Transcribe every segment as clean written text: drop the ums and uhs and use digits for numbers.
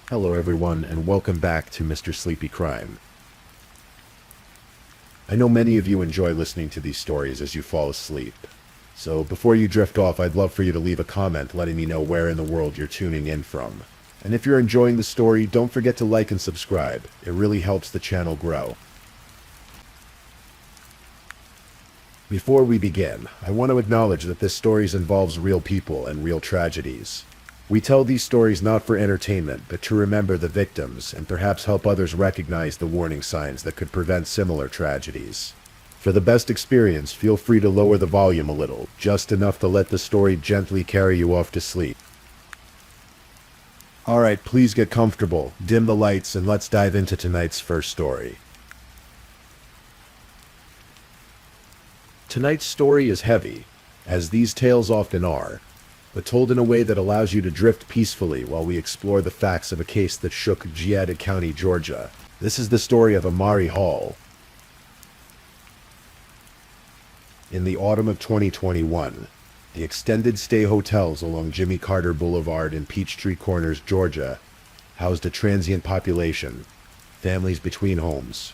Hello everyone, and welcome back to Mr. Sleepy Crime. I know many of you enjoy listening to these stories as you fall asleep. So before you drift off, I'd love for you to leave a comment letting me know where in the world you're tuning in from. And if you're enjoying the story, don't forget to like and subscribe. It really helps the channel grow. Before we begin, I want to acknowledge that this story involves real people and real tragedies. We tell these stories not for entertainment, but to remember the victims and perhaps help others recognize the warning signs that could prevent similar tragedies. For the best experience, feel free to lower the volume a little, just enough to let the story gently carry you off to sleep. Alright, please get comfortable, dim the lights, and let's dive into tonight's first story. Tonight's story is heavy, as these tales often are, but told in a way that allows you to drift peacefully while we explore the facts of a case that shook Geauga County, Georgia. This is the story of Amari Hall. In the autumn of 2021, the extended stay hotels along Jimmy Carter Boulevard in Peachtree Corners, Georgia, housed a transient population, families between homes.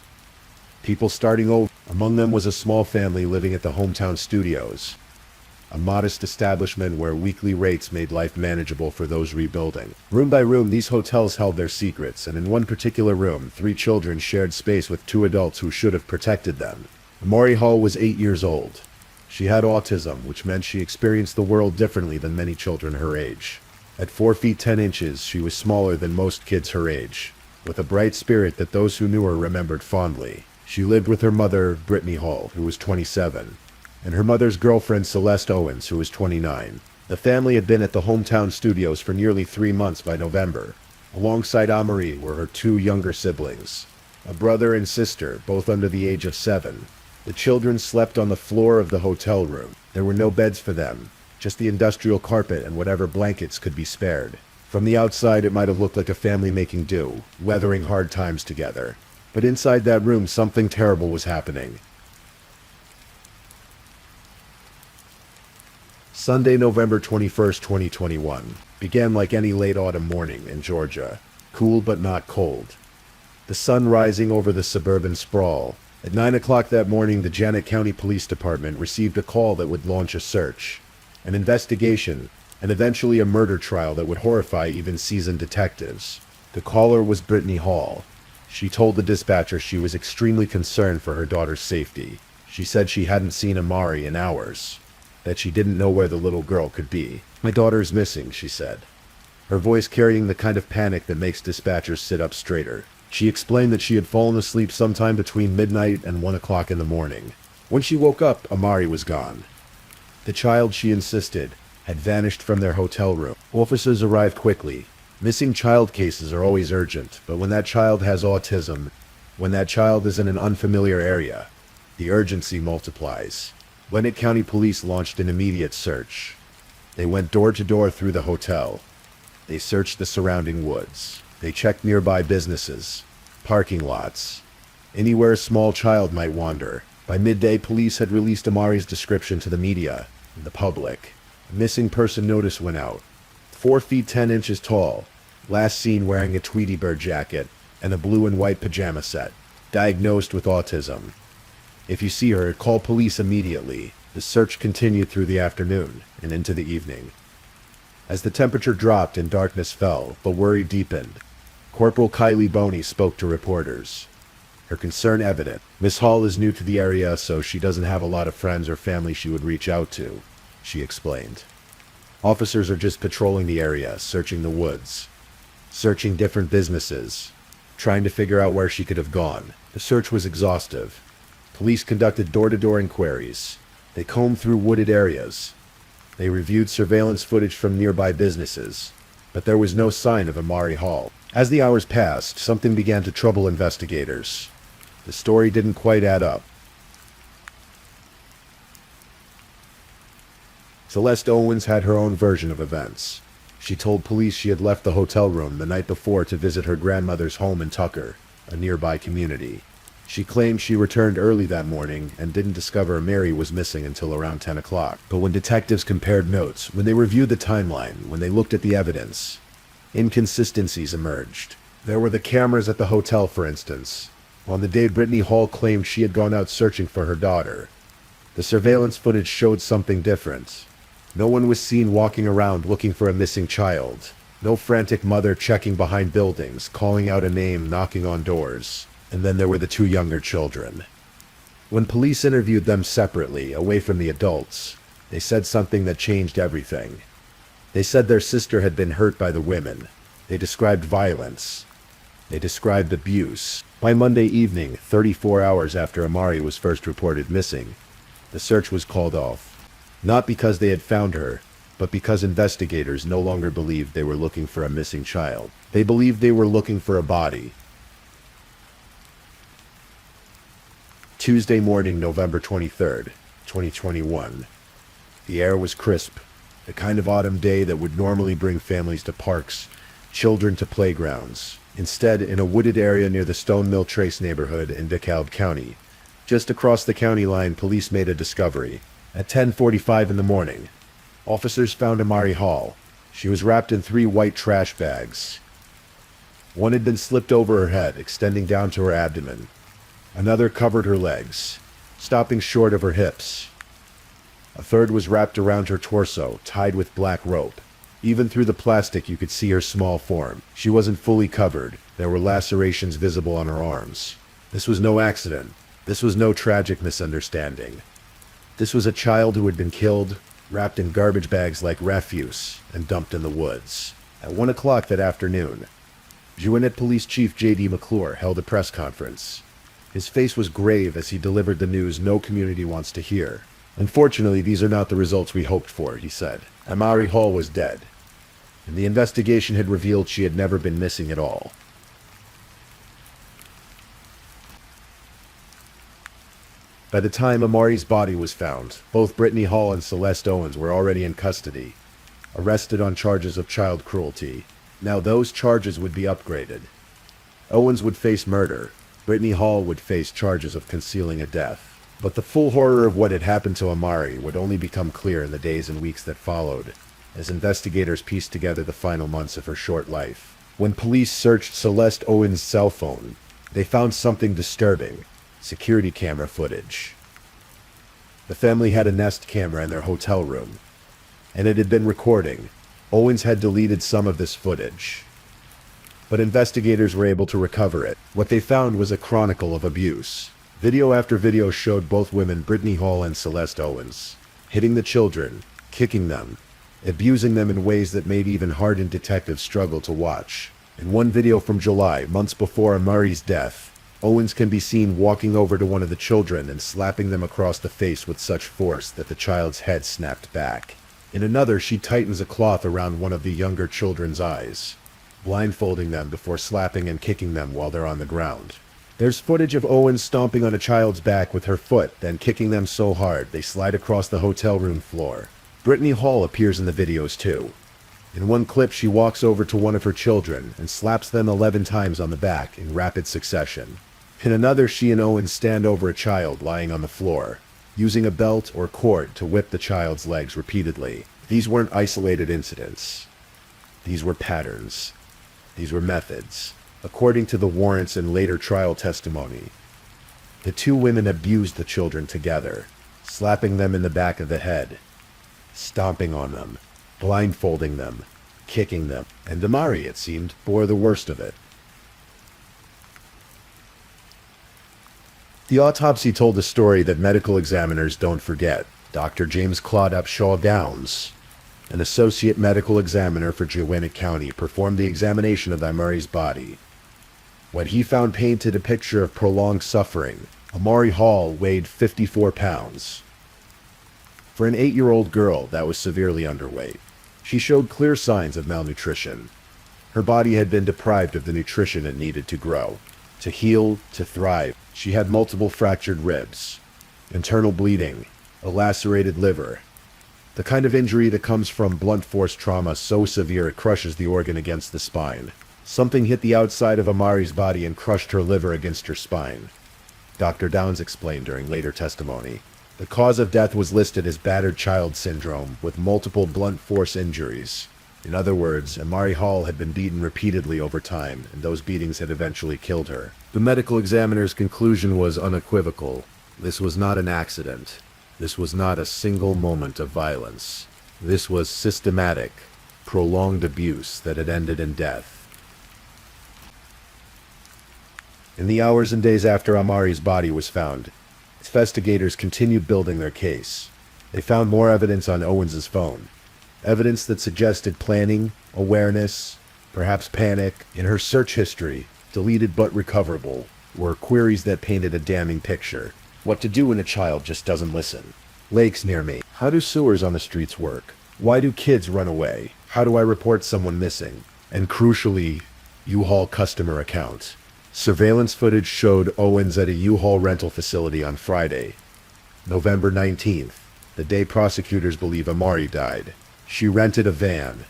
People starting over. Among them was a small family living at the Hometown Studios, a modest establishment where weekly rates made life manageable for those rebuilding. Room by room, these hotels held their secrets, and in one particular room, 3 children shared space with 2 adults who should have protected them. Amari Hall was 8 years old. She had autism, which meant she experienced the world differently than many children her age. At 4 feet 10 inches, she was smaller than most kids her age, with a bright spirit that those who knew her remembered fondly. She lived with her mother, Brittany Hall, who was 27, and her mother's girlfriend, Celeste Owens, who was 29. The family had been at the Hometown Studios for nearly 3 months by November. Alongside Amari were her 2 younger siblings, a brother and sister, both under the age of 7. The children slept on the floor of the hotel room. There were no beds for them, just the industrial carpet and whatever blankets could be spared. From the outside, it might have looked like a family making do, weathering hard times together. But inside that room, something terrible was happening. Sunday, November 21st, 2021, began like any late autumn morning in Georgia, cool but not cold. The sun rising over the suburban sprawl. At 9 o'clock that morning, the Geauga County Police Department received a call that would launch a search, an investigation, and eventually a murder trial that would horrify even seasoned detectives. The caller was Brittany Hall. She told the dispatcher she was extremely concerned for her daughter's safety. She said she hadn't seen Amari in hours, that she didn't know where the little girl could be. "My daughter's missing," she said, her voice carrying the kind of panic that makes dispatchers sit up straighter. She explained that she had fallen asleep sometime between midnight and 1 o'clock in the morning. When she woke up, Amari was gone. The child, she insisted, had vanished from their hotel room. Officers arrived quickly. Missing child cases are always urgent, but when that child has autism, when that child is in an unfamiliar area, the urgency multiplies. Gwinnett County Police launched an immediate search. They went door to door through the hotel. They searched the surrounding woods. They checked nearby businesses, parking lots, anywhere a small child might wander. By midday, police had released Amari's description to the media and the public. A missing person notice went out. 4 feet 10 inches tall, last seen wearing a Tweety Bird jacket and a blue and white pajama set, diagnosed with autism. If you see her, call police immediately. The search continued through the afternoon and into the evening. As the temperature dropped and darkness fell, the worry deepened. Corporal Kylie Boney spoke to reporters, her concern evident. "Miss Hall is new to the area, so she doesn't have a lot of friends or family she would reach out to," she explained. "Officers are just patrolling the area, searching the woods, searching different businesses, trying to figure out where she could have gone." The search was exhaustive. Police conducted door-to-door inquiries. They combed through wooded areas. They reviewed surveillance footage from nearby businesses, but there was no sign of Amari Hall. As the hours passed, something began to trouble investigators. The story didn't quite add up. Celeste Owens had her own version of events. She told police she had left the hotel room the night before to visit her grandmother's home in Tucker, a nearby community. She claimed she returned early that morning and didn't discover Mary was missing until around 10 o'clock. But when detectives compared notes, when they reviewed the timeline, when they looked at the evidence, Inconsistencies emerged. There were the cameras at the hotel, for instance. On the day Brittany Hall claimed she had gone out searching for her daughter, the surveillance footage showed something different. No one was seen walking around looking for a missing child. No frantic mother checking behind buildings, calling out a name, knocking on doors. And then there were the two younger children. When police interviewed them separately, away from the adults, they said something that changed everything. They said their sister had been hurt by the women. They described violence. They described abuse. By Monday evening, 34 hours after Amari was first reported missing, the search was called off. Not because they had found her, but because investigators no longer believed they were looking for a missing child. They believed they were looking for a body. Tuesday morning, November 23rd, 2021. The air was crisp, the kind of autumn day that would normally bring families to parks, children to playgrounds. Instead, in a wooded area near the Stone Mill Trace neighborhood in DeKalb County, just across the county line, police made a discovery. At 10:45 in the morning, officers found Amari Hall. She was wrapped in 3 white trash bags. One had been slipped over her head, extending down to her abdomen. Another covered her legs, stopping short of her hips. A third was wrapped around her torso, tied with black rope. Even through the plastic, you could see her small form. She wasn't fully covered. There were lacerations visible on her arms. This was no accident. This was no tragic misunderstanding. This was a child who had been killed, wrapped in garbage bags like refuse, and dumped in the woods. At 1 o'clock that afternoon, Juanette Police Chief J.D. McClure held a press conference. His face was grave as he delivered the news no community wants to hear. Unfortunately, these are not the results we hoped for, he said. Amari Hall was dead, and the investigation had revealed she had never been missing at all. By the time Amari's body was found, both Brittany Hall and Celeste Owens were already in custody, arrested on charges of child cruelty. Now those charges would be upgraded. Owens would face murder. Brittany Hall would face charges of concealing a death. But the full horror of what had happened to Amari would only become clear in the days and weeks that followed, as investigators pieced together the final months of her short life. When police searched Celeste Owens' cell phone, they found something disturbing: security camera footage. The family had a Nest camera in their hotel room, and it had been recording. Owens had deleted some of this footage, but investigators were able to recover it. What they found was a chronicle of abuse. Video after video showed both women, Brittany Hall and Celeste Owens, hitting the children, kicking them, abusing them in ways that made even hardened detectives struggle to watch. In one video from July, months before Amari's death, Owens can be seen walking over to one of the children and slapping them across the face with such force that the child's head snapped back. In another, she tightens a cloth around one of the younger children's eyes, blindfolding them before slapping and kicking them while they're on the ground. There's footage of Owens stomping on a child's back with her foot, then kicking them so hard they slide across the hotel room floor. Brittany Hall appears in the videos too. In one clip, she walks over to one of her children and slaps them 11 times on the back in rapid succession. In another, she and Owens stand over a child lying on the floor, using a belt or cord to whip the child's legs repeatedly. These weren't isolated incidents. These were patterns. These were methods. According to the warrants and later trial testimony, the two women abused the children together, slapping them in the back of the head, stomping on them, blindfolding them, kicking them, and Amari, it seemed, bore the worst of it. The autopsy told a story that medical examiners don't forget. Dr. James Claude Upshaw Downs, an associate medical examiner for Gwinnett County, performed the examination of Amari's body. What he found painted a picture of prolonged suffering. Amari Hall weighed 54 pounds. For an 8-year-old girl, that was severely underweight. She showed clear signs of malnutrition. Her body had been deprived of the nutrition it needed to grow, to heal, to thrive. She had multiple fractured ribs, internal bleeding, a lacerated liver, the kind of injury that comes from blunt force trauma so severe it crushes the organ against the spine. Something hit the outside of Amari's body and crushed her liver against her spine, Dr. Downs explained during later testimony. The cause of death was listed as battered child syndrome with multiple blunt force injuries. In other words, Amari Hall had been beaten repeatedly over time, and those beatings had eventually killed her. The medical examiner's conclusion was unequivocal. This was not an accident. This was not a single moment of violence. This was systematic, prolonged abuse that had ended in death. In the hours and days after Amari's body was found, investigators continued building their case. They found more evidence on Owens's phone. Evidence that suggested planning, awareness, perhaps panic. In her search history, deleted but recoverable, were queries that painted a damning picture. What to do when a child just doesn't listen? Lakes near me. How do sewers on the streets work? Why do kids run away? How do I report someone missing? And crucially, U-Haul customer account. Surveillance footage showed Owens at a U-Haul rental facility on Friday, November 19th, the day prosecutors believe Amari died. She rented a van.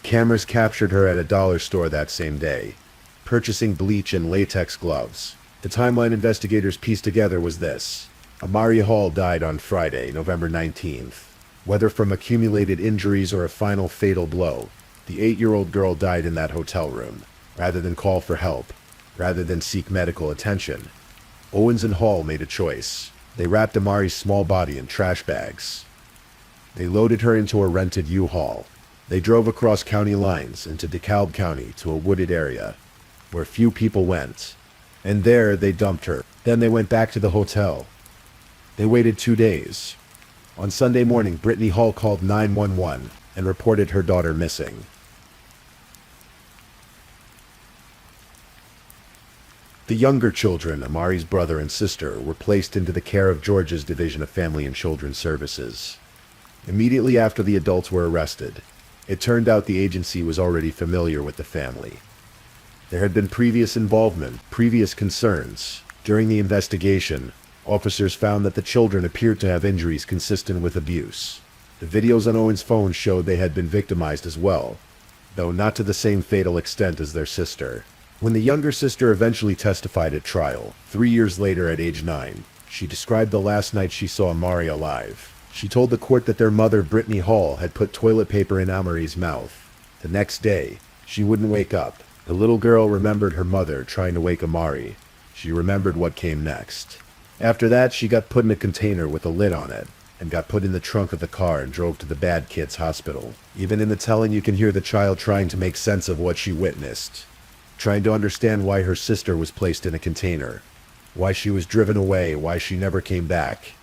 Cameras captured her at a dollar store that same day, purchasing bleach and latex gloves. The timeline investigators pieced together was this. Amari Hall died on Friday, November 19th. Whether from accumulated injuries or a final fatal blow, the 8-year-old girl died in that hotel room. Rather than call for help, rather than seek medical attention, Owens and Hall made a choice. They wrapped Amari's small body in trash bags. They loaded her into a rented U-Haul. They drove across county lines into DeKalb County to a wooded area where few people went. And there they dumped her. Then they went back to the hotel. They waited 2 days. On Sunday morning, Brittany Hall called 911 and reported her daughter missing. The younger children, Amari's brother and sister, were placed into the care of Georgia's Division of Family and Children's Services. Immediately after the adults were arrested, it turned out the agency was already familiar with the family. There had been previous involvement, previous concerns. During the investigation, officers found that the children appeared to have injuries consistent with abuse. The videos on Owen's phone showed they had been victimized as well, though not to the same fatal extent as their sister. When the younger sister eventually testified at trial, 3 years later at age 9, she described the last night she saw Amari alive. She told the court that their mother, Brittany Hall, had put toilet paper in Amari's mouth. The next day, she wouldn't wake up. The little girl remembered her mother trying to wake Amari. She remembered what came next. After that, she got put in a container with a lid on it, and got put in the trunk of the car and drove to the Bad Kids Hospital. Even in the telling, you can hear the child trying to make sense of what she witnessed, trying to understand why her sister was placed in a container, why she was driven away, why she never came back.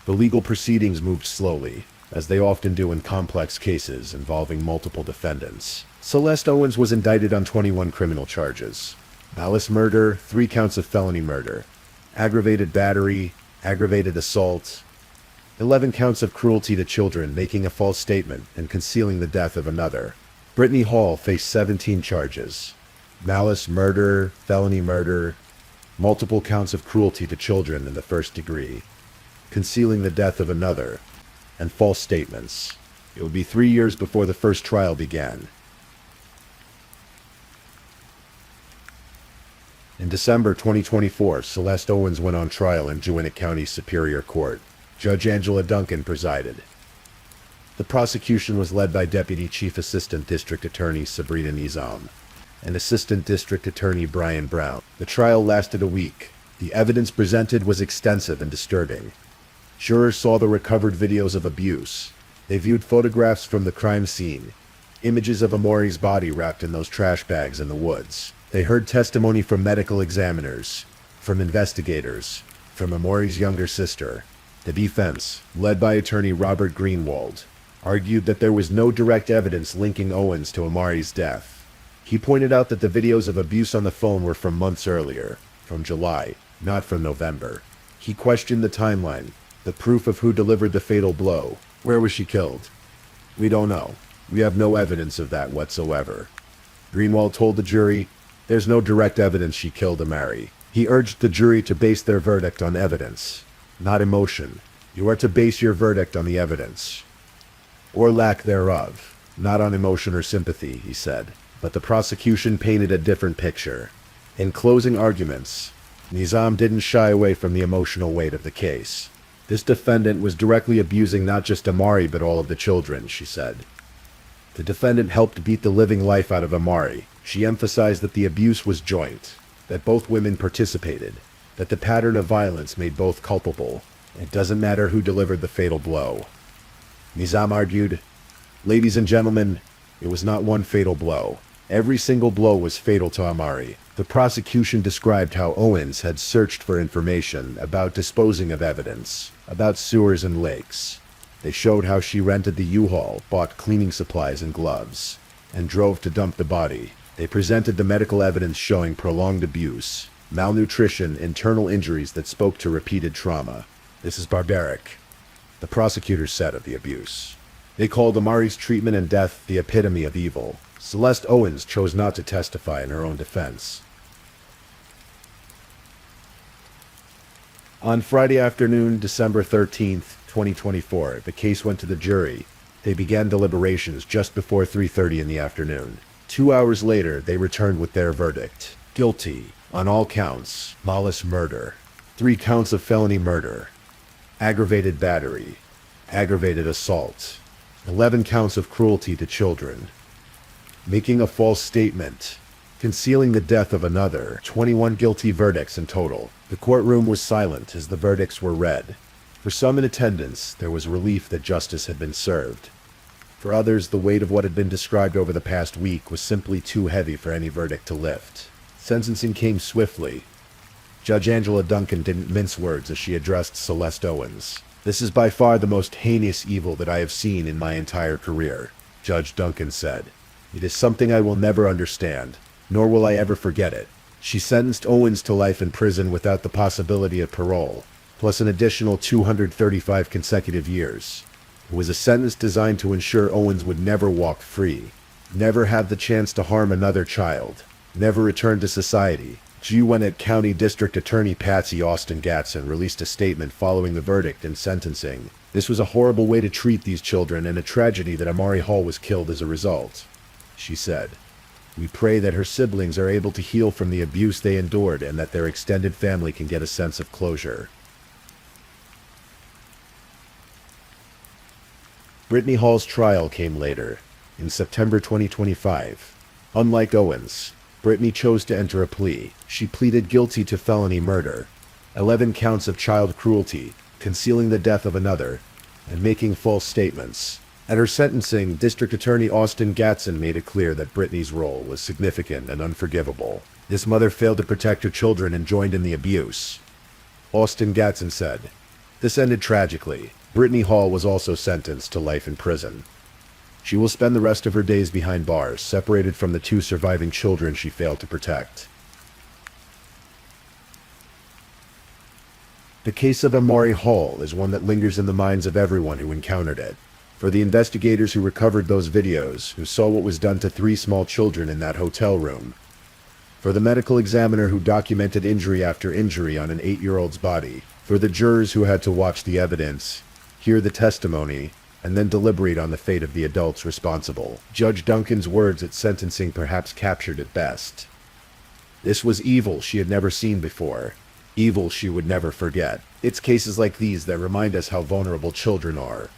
The legal proceedings moved slowly, as they often do in complex cases involving multiple defendants. Celeste Owens was indicted on 21 criminal charges: malice murder, 3 counts of felony murder, aggravated battery, aggravated assault, 11 counts of cruelty to children, making a false statement, and concealing the death of another. Brittany Hall faced 17 charges: malice murder, felony murder, multiple counts of cruelty to children in the first degree, concealing the death of another, and false statements. It would be 3 years before the first trial began. In December 2024, Celeste Owens went on trial in Gwinnett County Superior Court. Judge Angela Duncan presided. The prosecution was led by Deputy Chief Assistant District Attorney Sabrina Nizam and Assistant District Attorney Brian Brown. The trial lasted a week. The evidence presented was extensive and disturbing. Jurors saw the recovered videos of abuse. They viewed photographs from the crime scene, images of Amari's body wrapped in those trash bags in the woods. They heard testimony from medical examiners, from investigators, from Amari's younger sister. The defense, led by attorney Robert Greenwald, argued that there was no direct evidence linking Owens to Amari's death. He pointed out that the videos of abuse on the phone were from months earlier, from July, not from November. He questioned the timeline, the proof of who delivered the fatal blow. Where was she killed? We don't know. We have no evidence of that whatsoever. Greenwald told the jury, there's no direct evidence she killed Amari. He urged the jury to base their verdict on evidence, not emotion. You are to base your verdict on the evidence, or lack thereof, not on emotion or sympathy, he said. But the prosecution painted a different picture. In closing arguments, Nizam didn't shy away from the emotional weight of the case. This defendant was directly abusing not just Amari but all of the children, she said. The defendant helped beat the living life out of Amari. She emphasized that the abuse was joint, that both women participated, that the pattern of violence made both culpable. It doesn't matter who delivered the fatal blow. Nizam argued, "Ladies and gentlemen, it was not one fatal blow. Every single blow was fatal to Amari." The prosecution described how Owens had searched for information about disposing of evidence, about sewers and lakes. They showed how she rented the U-Haul, bought cleaning supplies and gloves, and drove to dump the body. They presented the medical evidence showing prolonged abuse, malnutrition, internal injuries that spoke to repeated trauma. "This is barbaric," the prosecutors said of the abuse. They called Amari's treatment and death the epitome of evil. Celeste Owens chose not to testify in her own defense. On Friday afternoon, December 13th, 2024, the case went to the jury. They began deliberations just before 3:30 in the afternoon. 2 hours later, they returned with their verdict. Guilty on all counts: malice murder, 3 counts of felony murder, aggravated battery, aggravated assault, 11 counts of cruelty to children, making a false statement, concealing the death of another. 21 guilty verdicts in total. The courtroom was silent as the verdicts were read. For some in attendance, there was relief that justice had been served. For others, the weight of what had been described over the past week was simply too heavy for any verdict to lift. Sentencing came swiftly. Judge Angela Duncan didn't mince words as she addressed Celeste Owens. "This is by far the most heinous evil that I have seen in my entire career," Judge Duncan said. "It is something I will never understand, nor will I ever forget it." She sentenced Owens to life in prison without the possibility of parole, plus an additional 235 consecutive years. It was a sentence designed to ensure Owens would never walk free, never have the chance to harm another child, never return to society. Gwinnett County District Attorney Patsy Austin Gatson released a statement following the verdict and sentencing. "This was a horrible way to treat these children and a tragedy that Amari Hall was killed as a result," she said. "We pray that her siblings are able to heal from the abuse they endured and that their extended family can get a sense of closure." Brittany Hall's trial came later, in September 2025. Unlike Owens, Brittany chose to enter a plea. She pleaded guilty to felony murder, 11 counts of child cruelty, concealing the death of another, and making false statements. At her sentencing, District Attorney Austin Gatson made it clear that Brittany's role was significant and unforgivable. This mother failed to protect her children and joined in the abuse. Austin Gatson said, "This ended tragically. Brittany Hall was also sentenced to life in prison. She will spend the rest of her days behind bars, separated from the 2 surviving children she failed to protect." The case of Amari Hall is one that lingers in the minds of everyone who encountered it. For the investigators who recovered those videos, who saw what was done to 3 small children in that hotel room. For the medical examiner who documented injury after injury on an 8-year-old's body. For the jurors who had to watch the evidence, hear the testimony, and then deliberate on the fate of the adults responsible. Judge Duncan's words at sentencing perhaps captured it best. This was evil she had never seen before. Evil she would never forget. It's cases like these that remind us how vulnerable children are.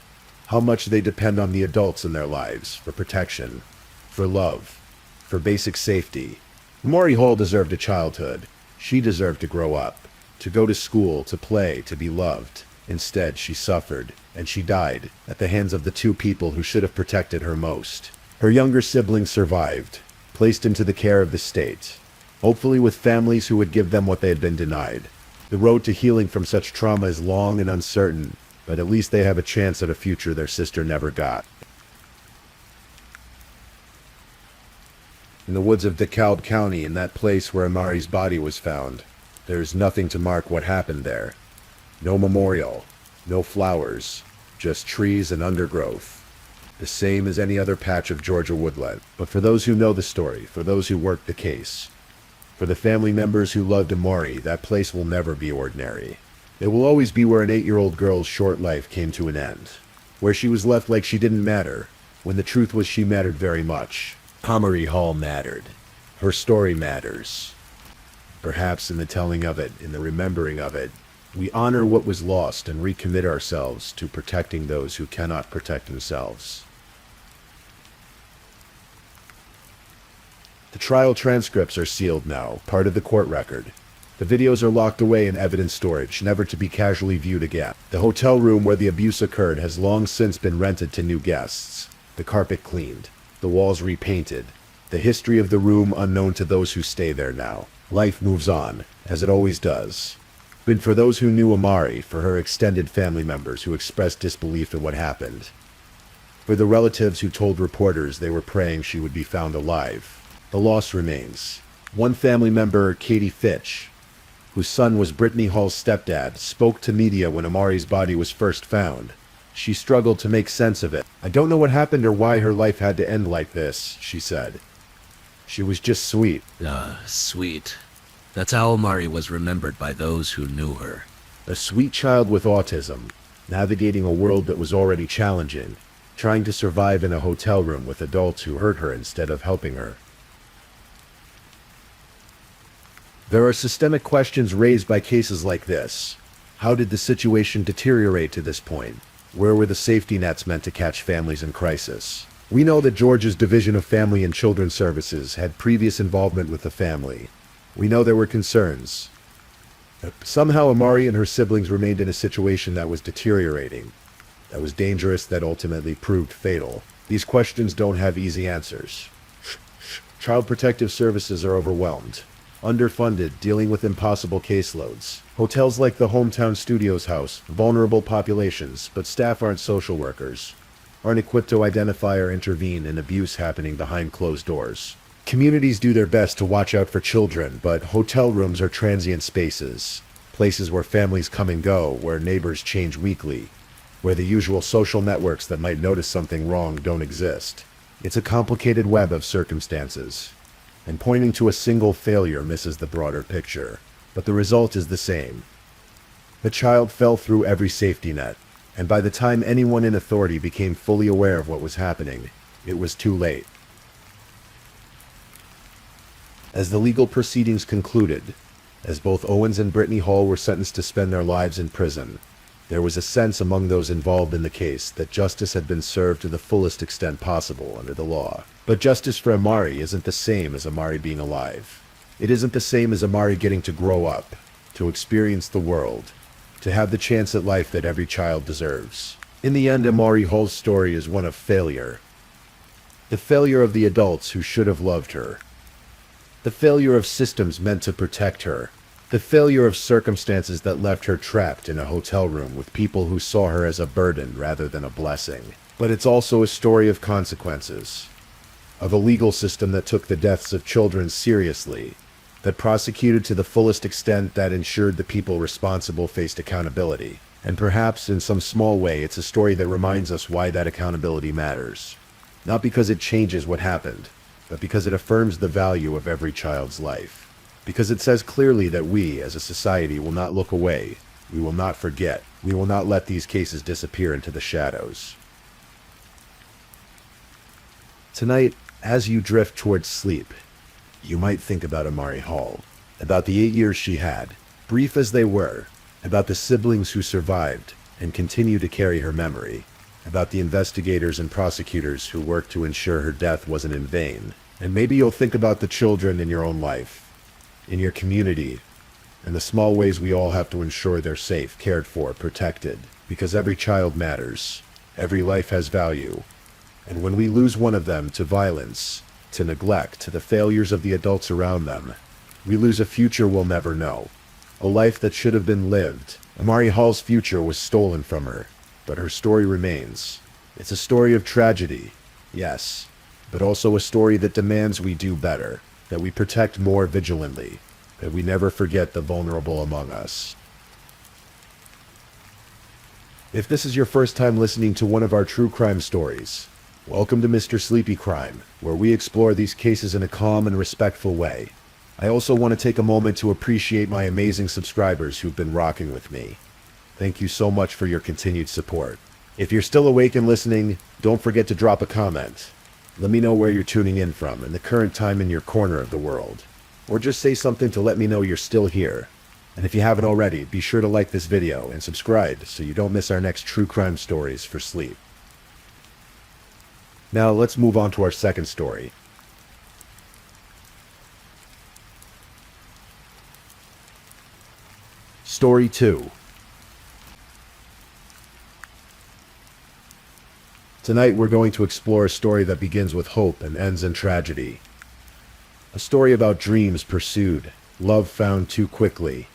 How much they depend on the adults in their lives for protection, for love, for basic safety. Amari Hall deserved a childhood. She deserved to grow up, to go to school, to play, to be loved. Instead, she suffered, and she died at the hands of the 2 people who should have protected her most. Her younger siblings survived, placed into the care of the state, hopefully with families who would give them what they had been denied. The road to healing from such trauma is long and uncertain, but at least they have a chance at a future their sister never got. In the woods of DeKalb County, in that place where Amari's body was found, there is nothing to mark what happened there. No memorial, no flowers, just trees and undergrowth. The same as any other patch of Georgia woodland. But for those who know the story, for those who worked the case, for the family members who loved Amari, that place will never be ordinary. It will always be where an 8-year-old girl's short life came to an end, where she was left like she didn't matter, when the truth was she mattered very much. Amari Hall mattered. Her story matters. Perhaps in the telling of it, in the remembering of it, We honor what was lost and recommit ourselves to protecting those who cannot protect themselves. The trial transcripts are sealed now, part of the court record. The videos are locked away in evidence storage, never to be casually viewed again. The hotel room where the abuse occurred has long since been rented to new guests. The carpet cleaned, the walls repainted, the history of the room unknown to those who stay there now. Life moves on, as it always does. But for those who knew Amari, for her extended family members who expressed disbelief in what happened, for the relatives who told reporters they were praying she would be found alive, the loss remains. One family member, Katie Fitch, whose son was Brittany Hall's stepdad, spoke to media when Amari's body was first found. She struggled to make sense of it. "I don't know what happened or why her life had to end like this," she said. "She was just sweet." Sweet. That's how Amari was remembered by those who knew her. A sweet child with autism, navigating a world that was already challenging, trying to survive in a hotel room with adults who hurt her instead of helping her. There are systemic questions raised by cases like this. How did the situation deteriorate to this point? Where were the safety nets meant to catch families in crisis? We know that Georgia's Division of Family and Children's Services had previous involvement with the family. We know there were concerns. Somehow Amari and her siblings remained in a situation that was deteriorating, that was dangerous, that ultimately proved fatal. These questions don't have easy answers. Child Protective Services are overwhelmed, underfunded, dealing with impossible caseloads. Hotels like the Hometown Studios house vulnerable populations, but staff aren't social workers, aren't equipped to identify or intervene in abuse happening behind closed doors. Communities do their best to watch out for children, but hotel rooms are transient spaces, places where families come and go, where neighbors change weekly, where the usual social networks that might notice something wrong don't exist. It's a complicated web of circumstances, and pointing to a single failure misses the broader picture. But the result is the same. The child fell through every safety net, and by the time anyone in authority became fully aware of what was happening, it was too late. As the legal proceedings concluded, as both Owens and Brittany Hall were sentenced to spend their lives in prison, there was a sense among those involved in the case that justice had been served to the fullest extent possible under the law. But justice for Amari isn't the same as Amari being alive. It isn't the same as Amari getting to grow up, to experience the world, to have the chance at life that every child deserves. In the end, Amari Hall's story is one of failure. The failure of the adults who should have loved her. The failure of systems meant to protect her. The failure of circumstances that left her trapped in a hotel room with people who saw her as a burden rather than a blessing. But it's also a story of consequences. Of a legal system that took the deaths of children seriously, that prosecuted to the fullest extent, that ensured the people responsible faced accountability. And perhaps in some small way, it's a story that reminds us why that accountability matters. Not because it changes what happened, but because it affirms the value of every child's life. Because it says clearly that we, as a society, will not look away. We will not forget. We will not let these cases disappear into the shadows. Tonight, as you drift towards sleep, you might think about Amari Hall, about the 8 years she had, brief as they were, about the siblings who survived and continue to carry her memory, about the investigators and prosecutors who worked to ensure her death wasn't in vain. And maybe you'll think about the children in your own life, in your community, and the small ways we all have to ensure they're safe, cared for, protected, because every child matters. Every life has value. And when we lose one of them to violence, to neglect, to the failures of the adults around them, we lose a future we'll never know. A life that should have been lived. Amari Hall's future was stolen from her, but her story remains. It's a story of tragedy, yes, but also a story that demands we do better, that we protect more vigilantly, that we never forget the vulnerable among us. If this is your first time listening to one of our true crime stories, welcome to Mr. Sleepy Crime, where we explore these cases in a calm and respectful way. I also want to take a moment to appreciate my amazing subscribers who've been rocking with me. Thank you so much for your continued support. If you're still awake and listening, don't forget to drop a comment. Let me know where you're tuning in from and the current time in your corner of the world. Or just say something to let me know you're still here. And if you haven't already, be sure to like this video and subscribe so you don't miss our next true crime stories for sleep. Now let's move on to our second story. Story 2. Tonight we're going to explore a story that begins with hope and ends in tragedy. A story about dreams pursued, love found too quickly,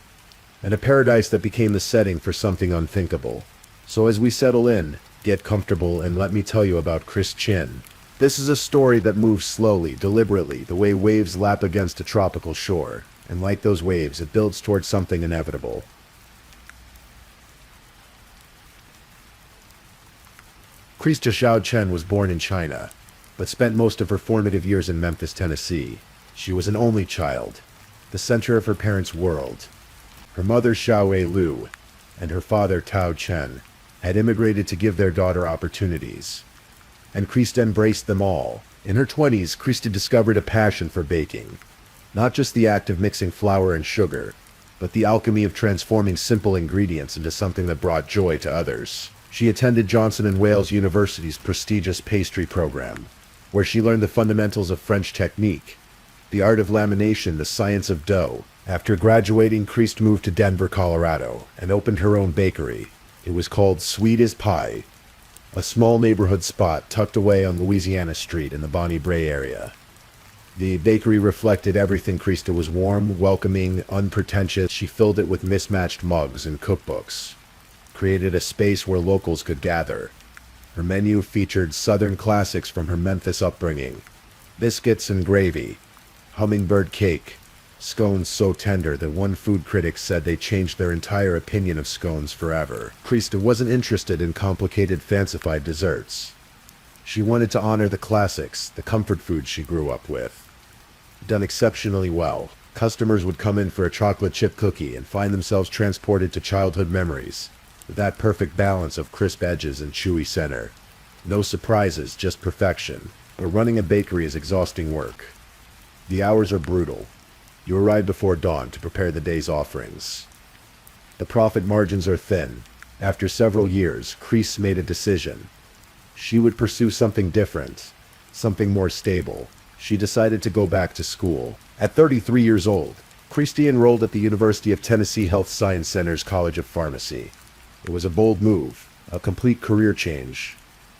and a paradise that became the setting for something unthinkable. So as we settle in, get comfortable and let me tell you about Chris Chin. This is a story that moves slowly, deliberately, the way waves lap against a tropical shore. And like those waves, it builds towards something inevitable. Krista Xiao Chen was born in China, but spent most of her formative years in Memphis, Tennessee. She was an only child, the center of her parents' world. Her mother, Xiaowei Liu, and her father, Tao Chen, had immigrated to give their daughter opportunities. And Krista embraced them all. In her 20s, Krista discovered a passion for baking. Not just the act of mixing flour and sugar, but the alchemy of transforming simple ingredients into something that brought joy to others. She attended Johnson & Wales University's prestigious pastry program, where she learned the fundamentals of French technique, the art of lamination, the science of dough. After graduating, Krista moved to Denver, Colorado, and opened her own bakery. It was called Sweet as Pie, a small neighborhood spot tucked away on Louisiana Street in the Bonnie Brae area. The bakery reflected everything. Krista was warm, welcoming, unpretentious. She filled it with mismatched mugs and cookbooks, created a space where locals could gather. Her menu featured Southern classics from her Memphis upbringing: biscuits and gravy, hummingbird cake, scones so tender that one food critic said they changed their entire opinion of scones forever. Krista wasn't interested in complicated, fancified desserts. She wanted to honor the classics, the comfort foods she grew up with. Done exceptionally well, customers would come in for a chocolate chip cookie and find themselves transported to childhood memories, with that perfect balance of crisp edges and chewy center. No surprises, just perfection. But running a bakery is exhausting work. The hours are brutal. You arrive before dawn to prepare the day's offerings. The profit margins are thin. After several years, Krista made a decision. She would pursue something different, something more stable. She decided to go back to school. At 33 years old, Krista enrolled at the University of Tennessee Health Science Center's College of Pharmacy. It was a bold move, a complete career change,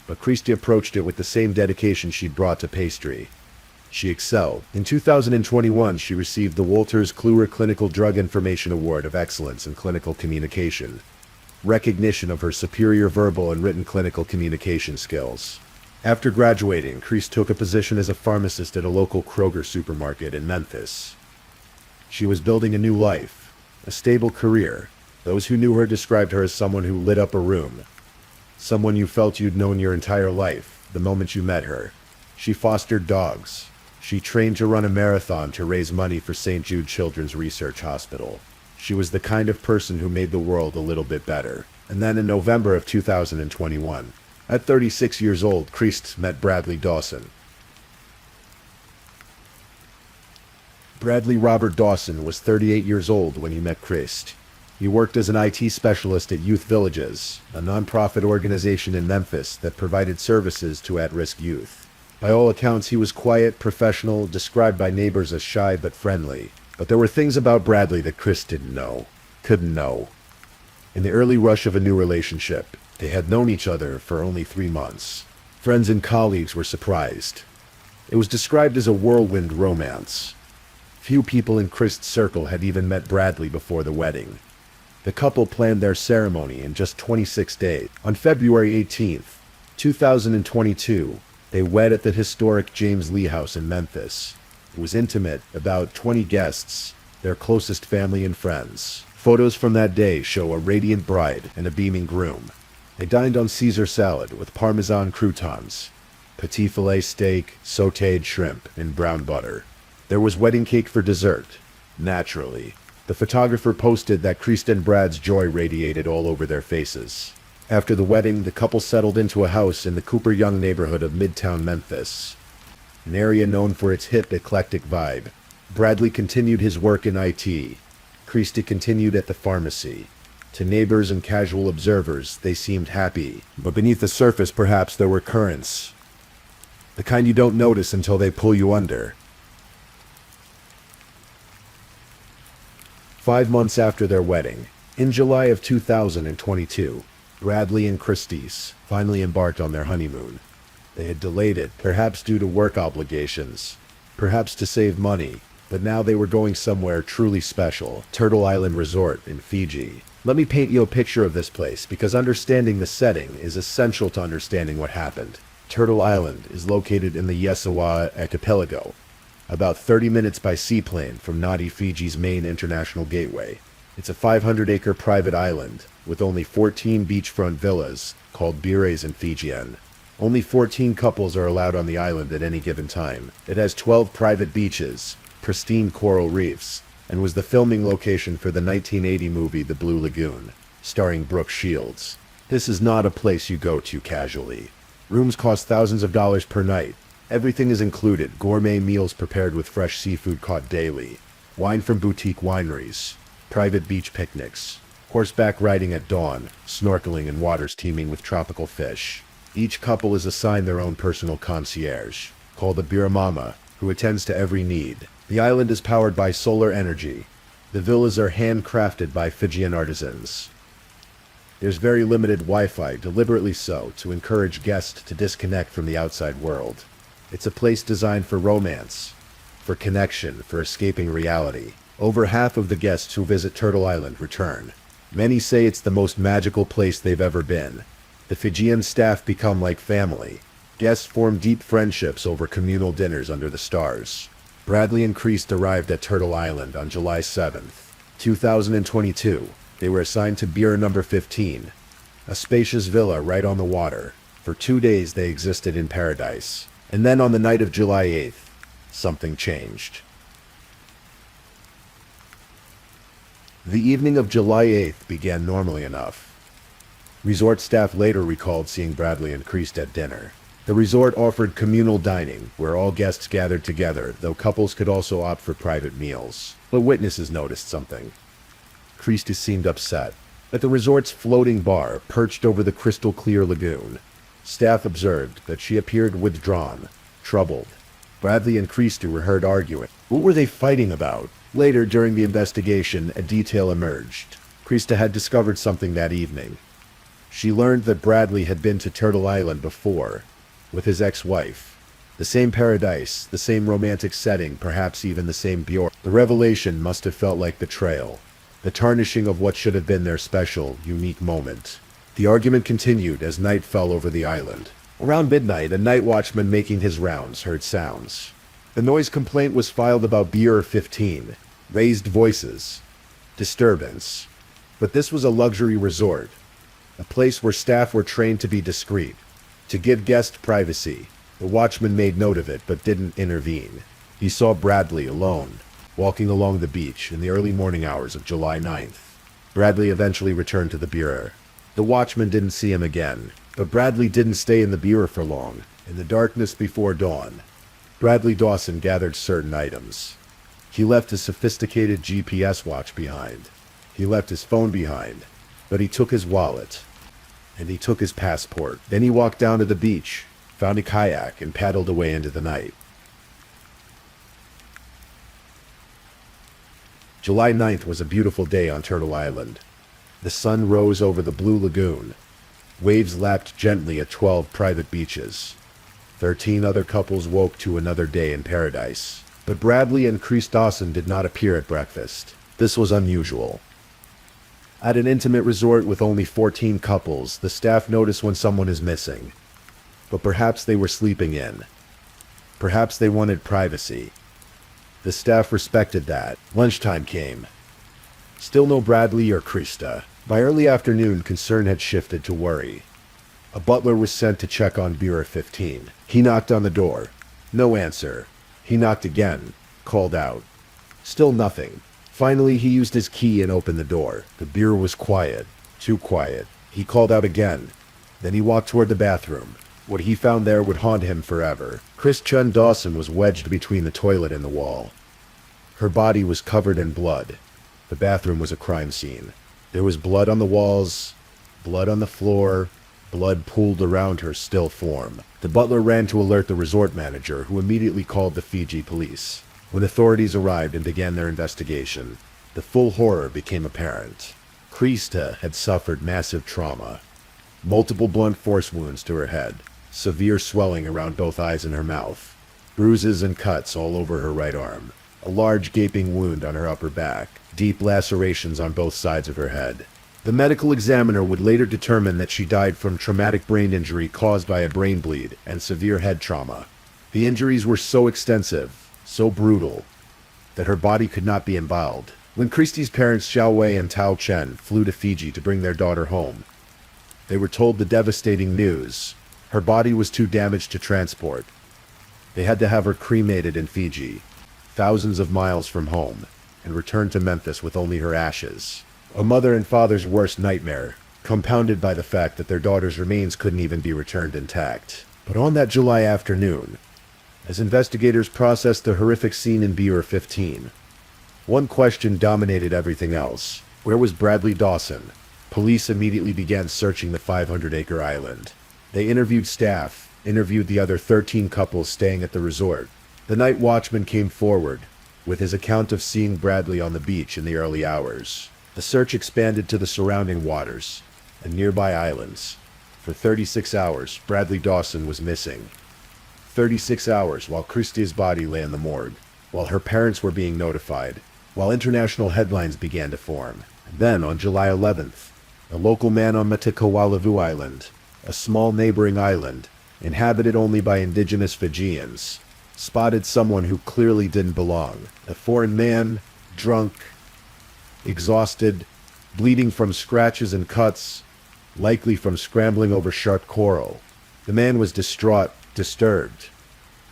but Krista approached it with the same dedication she'd brought to pastry. She excelled. In 2021, she received the Wolters Kluwer Clinical Drug Information Award of Excellence in Clinical Communication, recognition of her superior verbal and written clinical communication skills. After graduating, Krista took a position as a pharmacist at a local Kroger supermarket in Memphis. She was building a new life, a stable career. Those who knew her described her as someone who lit up a room, someone you felt you'd known your entire life the moment you met her. She fostered dogs. She trained to run a marathon to raise money for St. Jude Children's Research Hospital. She was the kind of person who made the world a little bit better. And then in November of 2021, at 36 years old, Krista met Bradley Dawson. Bradley Robert Dawson was 38 years old when he met Krista. He worked as an IT specialist at Youth Villages, a nonprofit organization in Memphis that provided services to at-risk youth. By all accounts, he was quiet, professional, described by neighbors as shy but friendly. But there were things about Bradley that Krista couldn't know. In the early rush of a new relationship, they had known each other for only 3 months. Friends and colleagues were surprised. It was described as a whirlwind romance. Few people in Krista's circle had even met Bradley before the wedding. The couple planned their ceremony in just 26 days. On February 18th, 2022, they wed at the historic James Lee House in Memphis. It was intimate, about 20 guests, their closest family and friends. Photos from that day show a radiant bride and a beaming groom. They dined on Caesar salad with Parmesan croutons, petit filet steak, sautéed shrimp, and brown butter. There was wedding cake for dessert, naturally. The photographer posted that Krista and Brad's joy radiated all over their faces. After the wedding, the couple settled into a house in the Cooper Young neighborhood of Midtown Memphis, an area known for its hip, eclectic vibe. Bradley continued his work in IT. Christie continued at the pharmacy. To neighbors and casual observers, they seemed happy, but beneath the surface perhaps there were currents. The kind you don't notice until they pull you under. 5 months after their wedding, in July of 2022, Bradley and Christie's finally embarked on their honeymoon. They had delayed it, perhaps due to work obligations, perhaps to save money, but now they were going somewhere truly special, Turtle Island Resort in Fiji. Let me paint you a picture of this place, because understanding the setting is essential to understanding what happened. Turtle Island is located in the Yesawa archipelago, about 30 minutes by seaplane from Nadi, Fiji's main international gateway. It's a 500-acre private island with only 14 beachfront villas called bires in Fijian. Only 14 couples are allowed on the island at any given time. It has 12 private beaches, pristine coral reefs, and was the filming location for the 1980 movie The Blue Lagoon, starring Brooke Shields. This is not a place you go to casually. Rooms cost thousands of dollars per night. Everything is included: gourmet meals prepared with fresh seafood caught daily, wine from boutique wineries, private beach picnics, horseback riding at dawn, snorkeling in waters teeming with tropical fish. Each couple is assigned their own personal concierge, called a biramama, who attends to every need. The island is powered by solar energy. The villas are handcrafted by Fijian artisans. There's very limited Wi-Fi, deliberately so, to encourage guests to disconnect from the outside world. It's a place designed for romance, for connection, for escaping reality. Over half of the guests who visit Turtle Island return. Many say it's the most magical place they've ever been. The Fijian staff become like family. Guests form deep friendships over communal dinners under the stars. Bradley and Christie arrived at Turtle Island on July 7th, 2022. They were assigned to Beer number 15, a spacious villa right on the water. For 2 days they existed in paradise. And then on the night of July 8th, something changed. The evening of July 8th began normally enough. Resort staff later recalled seeing Bradley and Christie at dinner. The resort offered communal dining, where all guests gathered together, though couples could also opt for private meals. But witnesses noticed something. Christie seemed upset. At the resort's floating bar, perched over the crystal-clear lagoon, staff observed that she appeared withdrawn, troubled. Bradley and Christie were heard arguing. What were they fighting about? Later, during the investigation, a detail emerged. Christie had discovered something that evening. She learned that Bradley had been to Turtle Island before, with his ex-wife. The same paradise, the same romantic setting, perhaps even the same Bjorn. The revelation must have felt like betrayal, the tarnishing of what should have been their special, unique moment. The argument continued as night fell over the island. Around midnight, a night watchman making his rounds heard sounds. The noise complaint was filed about Beer 15, raised voices, disturbance. But this was a luxury resort, a place where staff were trained to be discreet, to give guests privacy. The watchman made note of it, but didn't intervene. He saw Bradley alone, walking along the beach in the early morning hours of July 9th. Bradley eventually returned to the bureau. The watchman didn't see him again, but Bradley didn't stay in the bureau for long. In the darkness before dawn, Bradley Dawson gathered certain items. He left his sophisticated GPS watch behind. He left his phone behind, but he took his wallet, and he took his passport. Then he walked down to the beach, found a kayak, and paddled away into the night. July 9th was a beautiful day on Turtle Island. The sun rose over the blue lagoon. Waves lapped gently at 12 private beaches. 13 other couples woke to another day in paradise. But Bradley and Christie Dawson did not appear at breakfast. This was unusual. At an intimate resort with only 14 couples, the staff notice when someone is missing. But perhaps they were sleeping in. Perhaps they wanted privacy. The staff respected that. Lunchtime came. Still no Bradley or Christie. By early afternoon, concern had shifted to worry. A butler was sent to check on Bureau 15. He knocked on the door. No answer. He knocked again. Called out. Still nothing. Finally, he used his key and opened the door. The bureau was quiet. Too quiet. He called out again. Then he walked toward the bathroom. What he found there would haunt him forever. Christie Dawson was wedged between the toilet and the wall. Her body was covered in blood. The bathroom was a crime scene. There was blood on the walls, blood on the floor, blood pooled around her still form. The butler ran to alert the resort manager, who immediately called the Fiji police. When authorities arrived and began their investigation, the full horror became apparent. Krista had suffered massive trauma. Multiple blunt force wounds to her head, severe swelling around both eyes and her mouth, bruises and cuts all over her right arm, a large gaping wound on her upper back, deep lacerations on both sides of her head. The medical examiner would later determine that she died from traumatic brain injury caused by a brain bleed and severe head trauma. The injuries were so extensive, so brutal, that her body could not be emboweled. When Christie's parents Xiao Wei and Tao Chen flew to Fiji to bring their daughter home, they were told the devastating news. Her body was too damaged to transport. They had to have her cremated in Fiji, thousands of miles from home, and returned to Memphis with only her ashes. A mother and father's worst nightmare, compounded by the fact that their daughter's remains couldn't even be returned intact. But on that July afternoon, as investigators processed the horrific scene in Bureau 15, one question dominated everything else. Where was Bradley Dawson? Police immediately began searching the 500-acre island. They interviewed staff, interviewed the other 13 couples staying at the resort. The night watchman came forward with his account of seeing Bradley on the beach in the early hours. The search expanded to the surrounding waters and nearby islands. For 36 hours, Bradley Dawson was missing. 36 hours while Christie's body lay in the morgue, while her parents were being notified, while international headlines began to form. And then, on July 11th, a local man on Matikawalavu Island, a small neighboring island, inhabited only by indigenous Fijians, spotted someone who clearly didn't belong. A foreign man, drunk, exhausted, bleeding from scratches and cuts, likely from scrambling over sharp coral. The man was distraught, disturbed.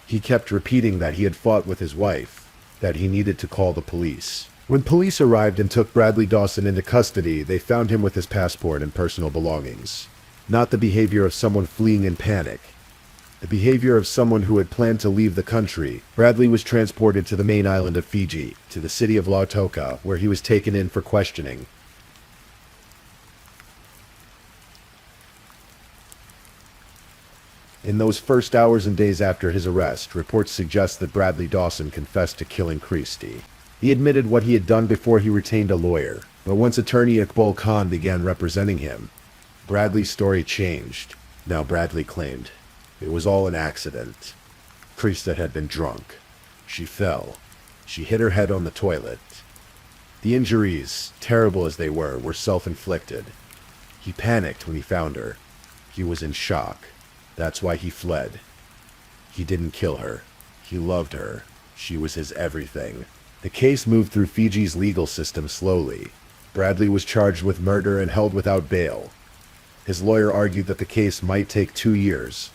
He kept repeating that he had fought with his wife, that he needed to call the police. When police arrived and took Bradley Dawson into custody, they found him with his passport and personal belongings. Not the behavior of someone fleeing in panic. The behavior of someone who had planned to leave the country. Bradley was transported to the main island of Fiji, to the city of Lautoka, where he was taken in for questioning. In those first hours and days after his arrest, reports suggest that Bradley Dawson confessed to killing Christie. He admitted what he had done before he retained a lawyer, but once attorney Iqbal Khan began representing him, Bradley's story changed. Now Bradley claimed it was all an accident. Christie had been drunk. She fell. She hit her head on the toilet. The injuries, terrible as they were self-inflicted. He panicked when he found her. He was in shock. That's why he fled. He didn't kill her. He loved her. She was his everything. The case moved through Fiji's legal system slowly. Bradley was charged with murder and held without bail. His lawyer argued that the case might take 2 years,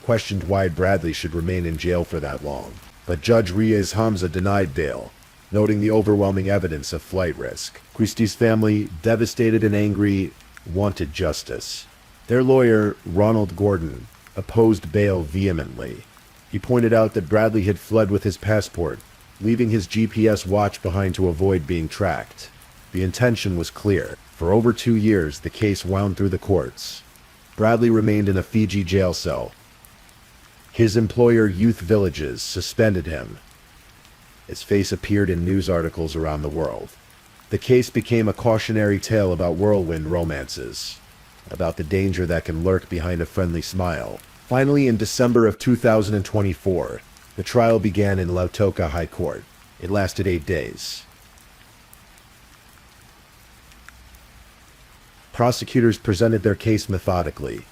questioned why Bradley should remain in jail for that long. But Judge Riaz Hamza denied bail, noting the overwhelming evidence of flight risk. Christie's family, devastated and angry, wanted justice. Their lawyer, Ronald Gordon, opposed bail vehemently. He pointed out that Bradley had fled with his passport, leaving his GPS watch behind to avoid being tracked. The intention was clear. For over 2 years, the case wound through the courts. Bradley remained in a Fiji jail cell. His employer, Youth Villages, suspended him. His face appeared in news articles around the world. The case became a cautionary tale about whirlwind romances, about the danger that can lurk behind a friendly smile. Finally, in December of 2024, the trial began in Lautoka High Court. It lasted 8 days. Prosecutors presented their case methodically.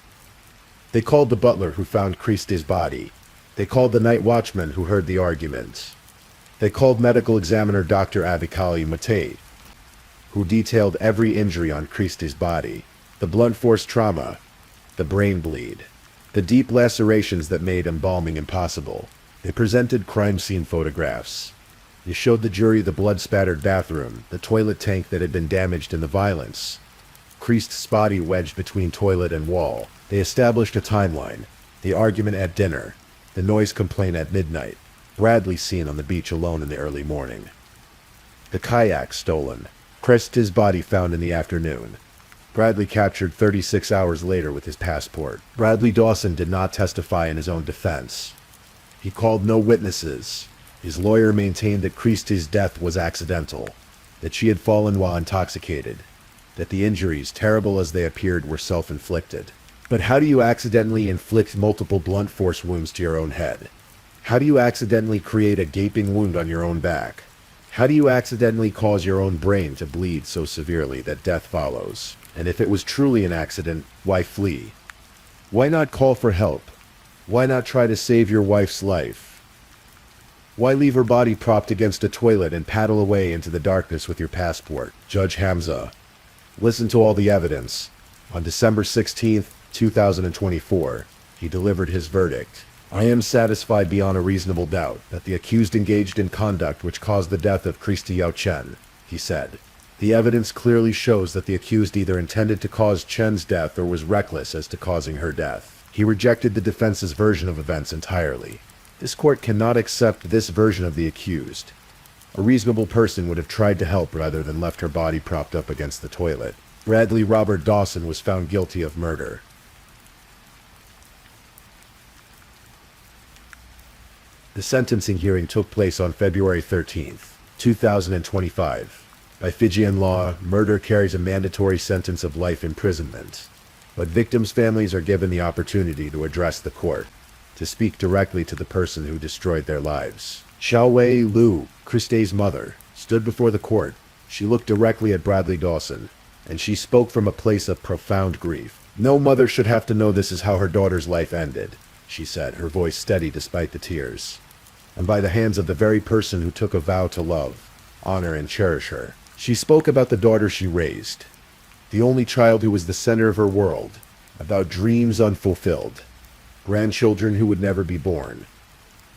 They called the butler who found Christie's body. They called the night watchman who heard the argument. They called medical examiner Dr. Avikali Matei, who detailed every injury on Christie's body. The blunt force trauma, the brain bleed, the deep lacerations that made embalming impossible. They presented crime scene photographs. They showed the jury the blood-spattered bathroom, the toilet tank that had been damaged in the violence, Christie's body wedged between toilet and wall. They established a timeline, the argument at dinner, the noise complaint at midnight, Bradley seen on the beach alone in the early morning, the kayak stolen, Krista's body found in the afternoon. Bradley captured 36 hours later with his passport. Bradley Dawson did not testify in his own defense. He called no witnesses. His lawyer maintained that Krista's death was accidental, that she had fallen while intoxicated, that the injuries, terrible as they appeared, were self-inflicted. But how do you accidentally inflict multiple blunt force wounds to your own head? How do you accidentally create a gaping wound on your own back? How do you accidentally cause your own brain to bleed so severely that death follows? And if it was truly an accident, why flee? Why not call for help? Why not try to save your wife's life? Why leave her body propped against a toilet and paddle away into the darkness with your passport? Judge Hamza listened to all the evidence. On December 16th, 2024, he delivered his verdict. I am satisfied beyond a reasonable doubt that the accused engaged in conduct which caused the death of Krista Yao Chen, he said. The evidence clearly shows that the accused either intended to cause Chen's death or was reckless as to causing her death. He rejected the defense's version of events entirely. This court cannot accept this version of the accused. A reasonable person would have tried to help rather than left her body propped up against the toilet. Bradley Robert Dawson was found guilty of murder. The sentencing hearing took place on February 13th, 2025. By Fijian law, murder carries a mandatory sentence of life imprisonment. But victims' families are given the opportunity to address the court, to speak directly to the person who destroyed their lives. Xiaowei Lu, Krista's mother, stood before the court. She looked directly at Bradley Dawson, and she spoke from a place of profound grief. No mother should have to know this is how her daughter's life ended, she said, her voice steady despite the tears. And by the hands of the very person who took a vow to love, honor, and cherish her. She spoke about the daughter she raised, the only child who was the center of her world, about dreams unfulfilled, grandchildren who would never be born,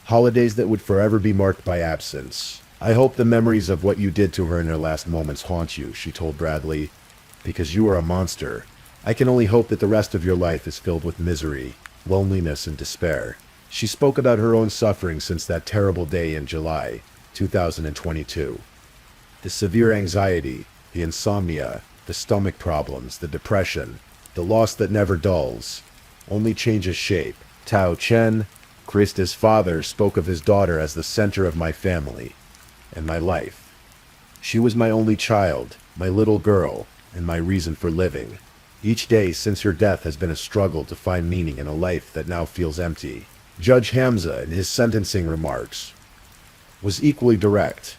holidays that would forever be marked by absence. I hope the memories of what you did to her in her last moments haunt you, she told Bradley, because you are a monster. I can only hope that the rest of your life is filled with misery, loneliness, and despair. She spoke about her own suffering since that terrible day in July 2022. The severe anxiety, the insomnia, the stomach problems, the depression, the loss that never dulls, only changes shape. Tao Chen, Krista's father, spoke of his daughter as the center of my family and my life. She was my only child, my little girl, and my reason for living. Each day since her death has been a struggle to find meaning in a life that now feels empty. Judge Hamza, in his sentencing remarks, was equally direct.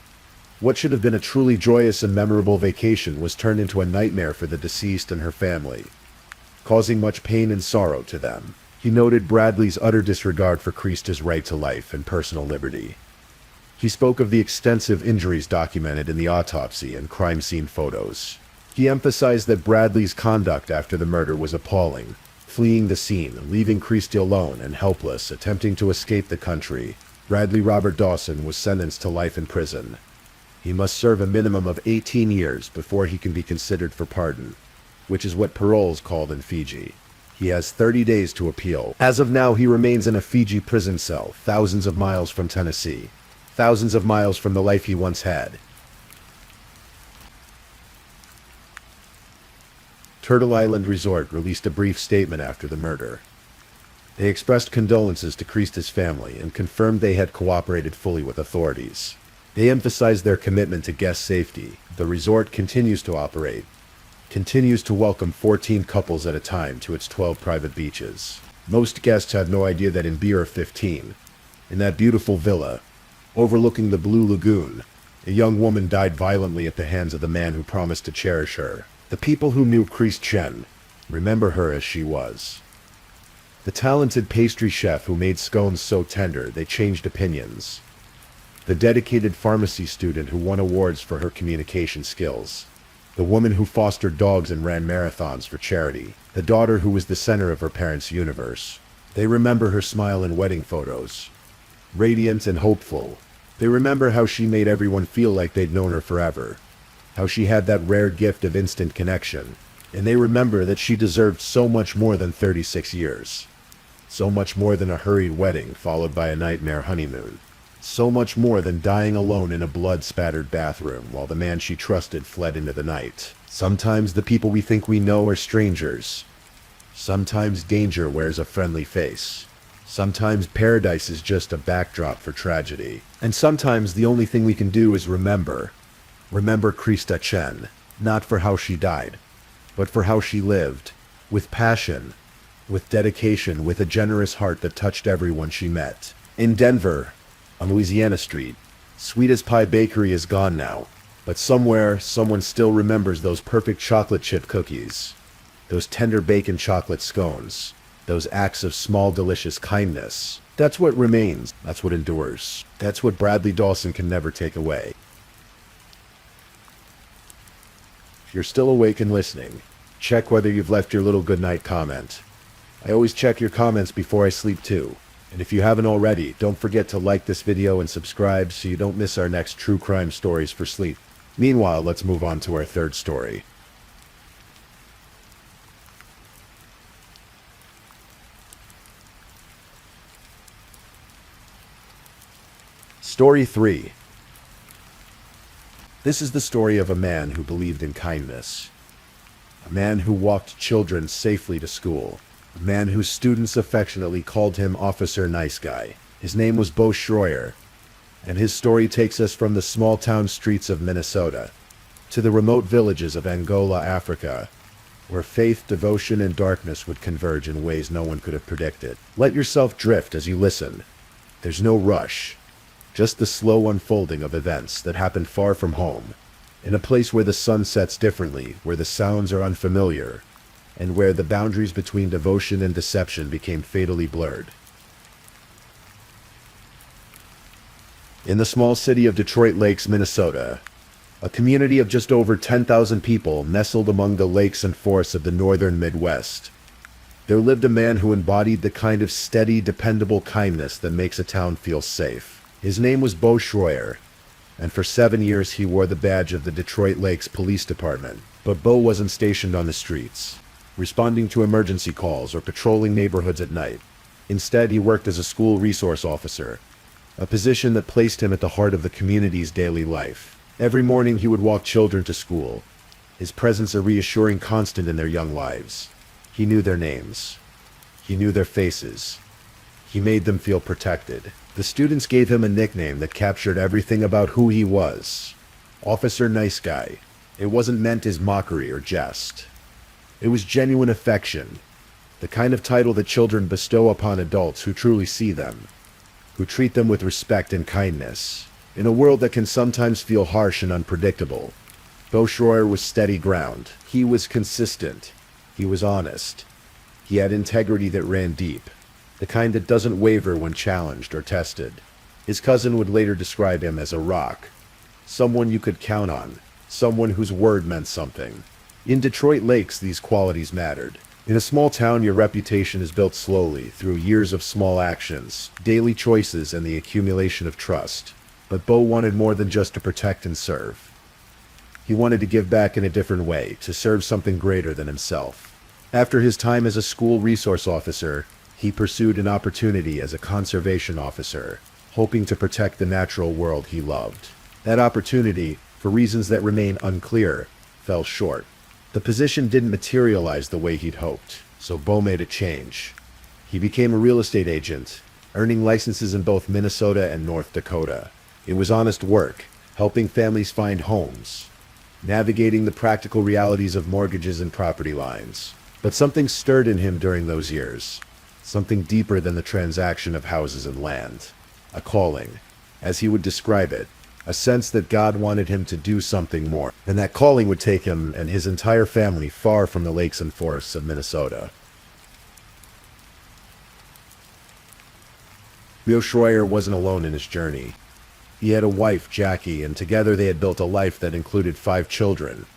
What should have been a truly joyous and memorable vacation was turned into a nightmare for the deceased and her family, causing much pain and sorrow to them. He noted Bradley's utter disregard for Krista's right to life and personal liberty. He spoke of the extensive injuries documented in the autopsy and crime scene photos. He emphasized that Bradley's conduct after the murder was appalling, fleeing the scene, leaving Krista alone and helpless, attempting to escape the country. Bradley Robert Dawson was sentenced to life in prison. He must serve a minimum of 18 years before he can be considered for pardon, which is what parole is called in Fiji. He has 30 days to appeal. As of now, he remains in a Fiji prison cell, thousands of miles from Tennessee, thousands of miles from the life he once had. Turtle Island Resort released a brief statement after the murder. They expressed condolences to Krista's family and confirmed they had cooperated fully with authorities. They emphasized their commitment to guest safety. The resort continues to operate, continues to welcome 14 couples at a time to its 12 private beaches. Most guests have no idea that in Beer 15, in that beautiful villa, overlooking the Blue Lagoon, a young woman died violently at the hands of the man who promised to cherish her. The people who knew Krista Chen remember her as she was. The talented pastry chef who made scones so tender they changed opinions. The dedicated pharmacy student who won awards for her communication skills. The woman who fostered dogs and ran marathons for charity. The daughter who was the center of her parents' universe. They remember her smile in wedding photos, radiant and hopeful. They remember how she made everyone feel like they'd known her forever, how she had that rare gift of instant connection. And they remember that she deserved so much more than 36 years. So much more than a hurried wedding followed by a nightmare honeymoon. So much more than dying alone in a blood-spattered bathroom while the man she trusted fled into the night. Sometimes the people we think we know are strangers. Sometimes danger wears a friendly face. Sometimes paradise is just a backdrop for tragedy. And sometimes the only thing we can do is remember. Remember Krista Chen, not for how she died, but for how she lived, with passion, with dedication, with a generous heart that touched everyone she met. In Denver, on Louisiana Street, Sweet as Pie Bakery is gone now, but somewhere, someone still remembers those perfect chocolate chip cookies, those tender bacon chocolate scones, those acts of small delicious kindness. That's what remains, that's what endures, that's what Bradley Dawson can never take away. If you're still awake and listening, check whether you've left your little goodnight comment. I always check your comments before I sleep too. And if you haven't already, don't forget to like this video and subscribe so you don't miss our next true crime stories for sleep. Meanwhile, let's move on to our third story. Story 3. This is the story of a man who believed in kindness. A man who walked children safely to school. A man whose students affectionately called him Officer Nice Guy. His name was Bo Schroyer, and his story takes us from the small-town streets of Minnesota to the remote villages of Angola, Africa, where faith, devotion, and darkness would converge in ways no one could have predicted. Let yourself drift as you listen. There's no rush, just the slow unfolding of events that happen far from home, in a place where the sun sets differently, where the sounds are unfamiliar, and where the boundaries between devotion and deception became fatally blurred. In the small city of Detroit Lakes, Minnesota, a community of just over 10,000 people nestled among the lakes and forests of the northern Midwest, there lived a man who embodied the kind of steady, dependable kindness that makes a town feel safe. His name was Bo Schroyer, and for 7 years he wore the badge of the Detroit Lakes Police Department. But Bo wasn't stationed on the streets, responding to emergency calls or patrolling neighborhoods at night. Instead, he worked as a school resource officer, a position that placed him at the heart of the community's daily life. Every morning he would walk children to school, his presence a reassuring constant in their young lives. He knew their names. He knew their faces. He made them feel protected. The students gave him a nickname that captured everything about who he was. Officer Nice Guy. It wasn't meant as mockery or jest. It was genuine affection, the kind of title that children bestow upon adults who truly see them, who treat them with respect and kindness. In a world that can sometimes feel harsh and unpredictable, Bo Schroyer was steady ground. He was consistent. He was honest. He had integrity that ran deep, the kind that doesn't waver when challenged or tested. His cousin would later describe him as a rock, someone you could count on, someone whose word meant something. In Detroit Lakes, these qualities mattered. In a small town, your reputation is built slowly through years of small actions, daily choices, and the accumulation of trust. But Bo wanted more than just to protect and serve. He wanted to give back in a different way, to serve something greater than himself. After his time as a school resource officer, he pursued an opportunity as a conservation officer, hoping to protect the natural world he loved. That opportunity, for reasons that remain unclear, fell short. The position didn't materialize the way he'd hoped, so Bo made a change. He became a real estate agent, earning licenses in both Minnesota and North Dakota. It was honest work, helping families find homes, navigating the practical realities of mortgages and property lines. But something stirred in him during those years, something deeper than the transaction of houses and land. A calling, as he would describe it, a sense that God wanted him to do something more, and that calling would take him and his entire family far from the lakes and forests of Minnesota. Bo Schroyer wasn't alone in his journey. He had a wife, Jackie, and together they had built a life that included 5 children,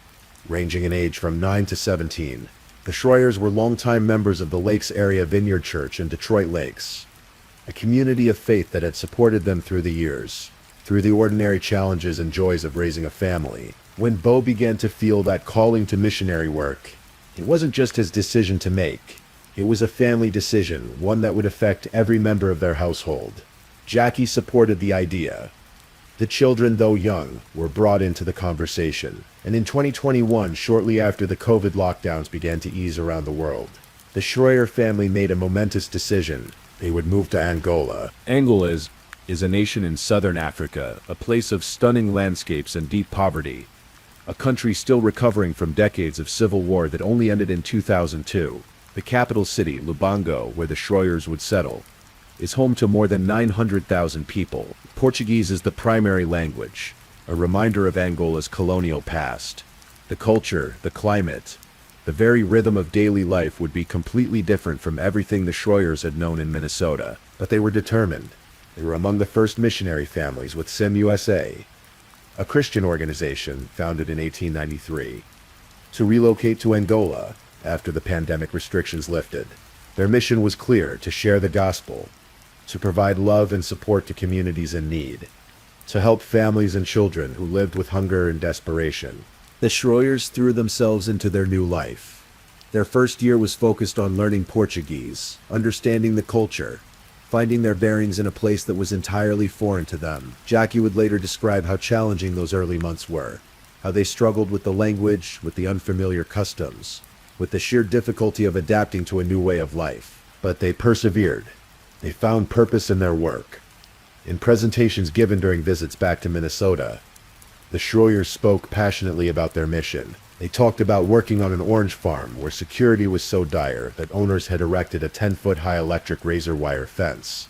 ranging in age from 9 to 17. The Schroyers were longtime members of the Lakes Area Vineyard Church in Detroit Lakes, a community of faith that had supported them through the years, through the ordinary challenges and joys of raising a family. When Bo began to feel that calling to missionary work, it wasn't just his decision to make. It was a family decision, one that would affect every member of their household. Jackie supported the idea. The children, though young, were brought into the conversation. And in 2021, shortly after the COVID lockdowns began to ease around the world, the Schroyer family made a momentous decision. They would move to Angola. Angola is a nation in southern Africa, a place of stunning landscapes and deep poverty. A country still recovering from decades of civil war that only ended in 2002. The capital city, Lubango, where the Schroyers would settle, is home to more than 900,000 people. Portuguese is the primary language, a reminder of Angola's colonial past. The culture, the climate, the very rhythm of daily life would be completely different from everything the Schroyers had known in Minnesota. But they were determined. They were among the first missionary families with SIM USA, a Christian organization founded in 1893, to relocate to Angola after the pandemic restrictions lifted. Their mission was clear: to share the gospel, to provide love and support to communities in need, to help families and children who lived with hunger and desperation. The Schroyers threw themselves into their new life. Their first year was focused on learning Portuguese, understanding the culture, finding their bearings in a place that was entirely foreign to them. Jackie would later describe how challenging those early months were, how they struggled with the language, with the unfamiliar customs, with the sheer difficulty of adapting to a new way of life. But they persevered. They found purpose in their work. In presentations given during visits back to Minnesota, the Schroyers spoke passionately about their mission. They talked about working on an orange farm where security was so dire that owners had erected a 10-foot-high electric razor wire fence.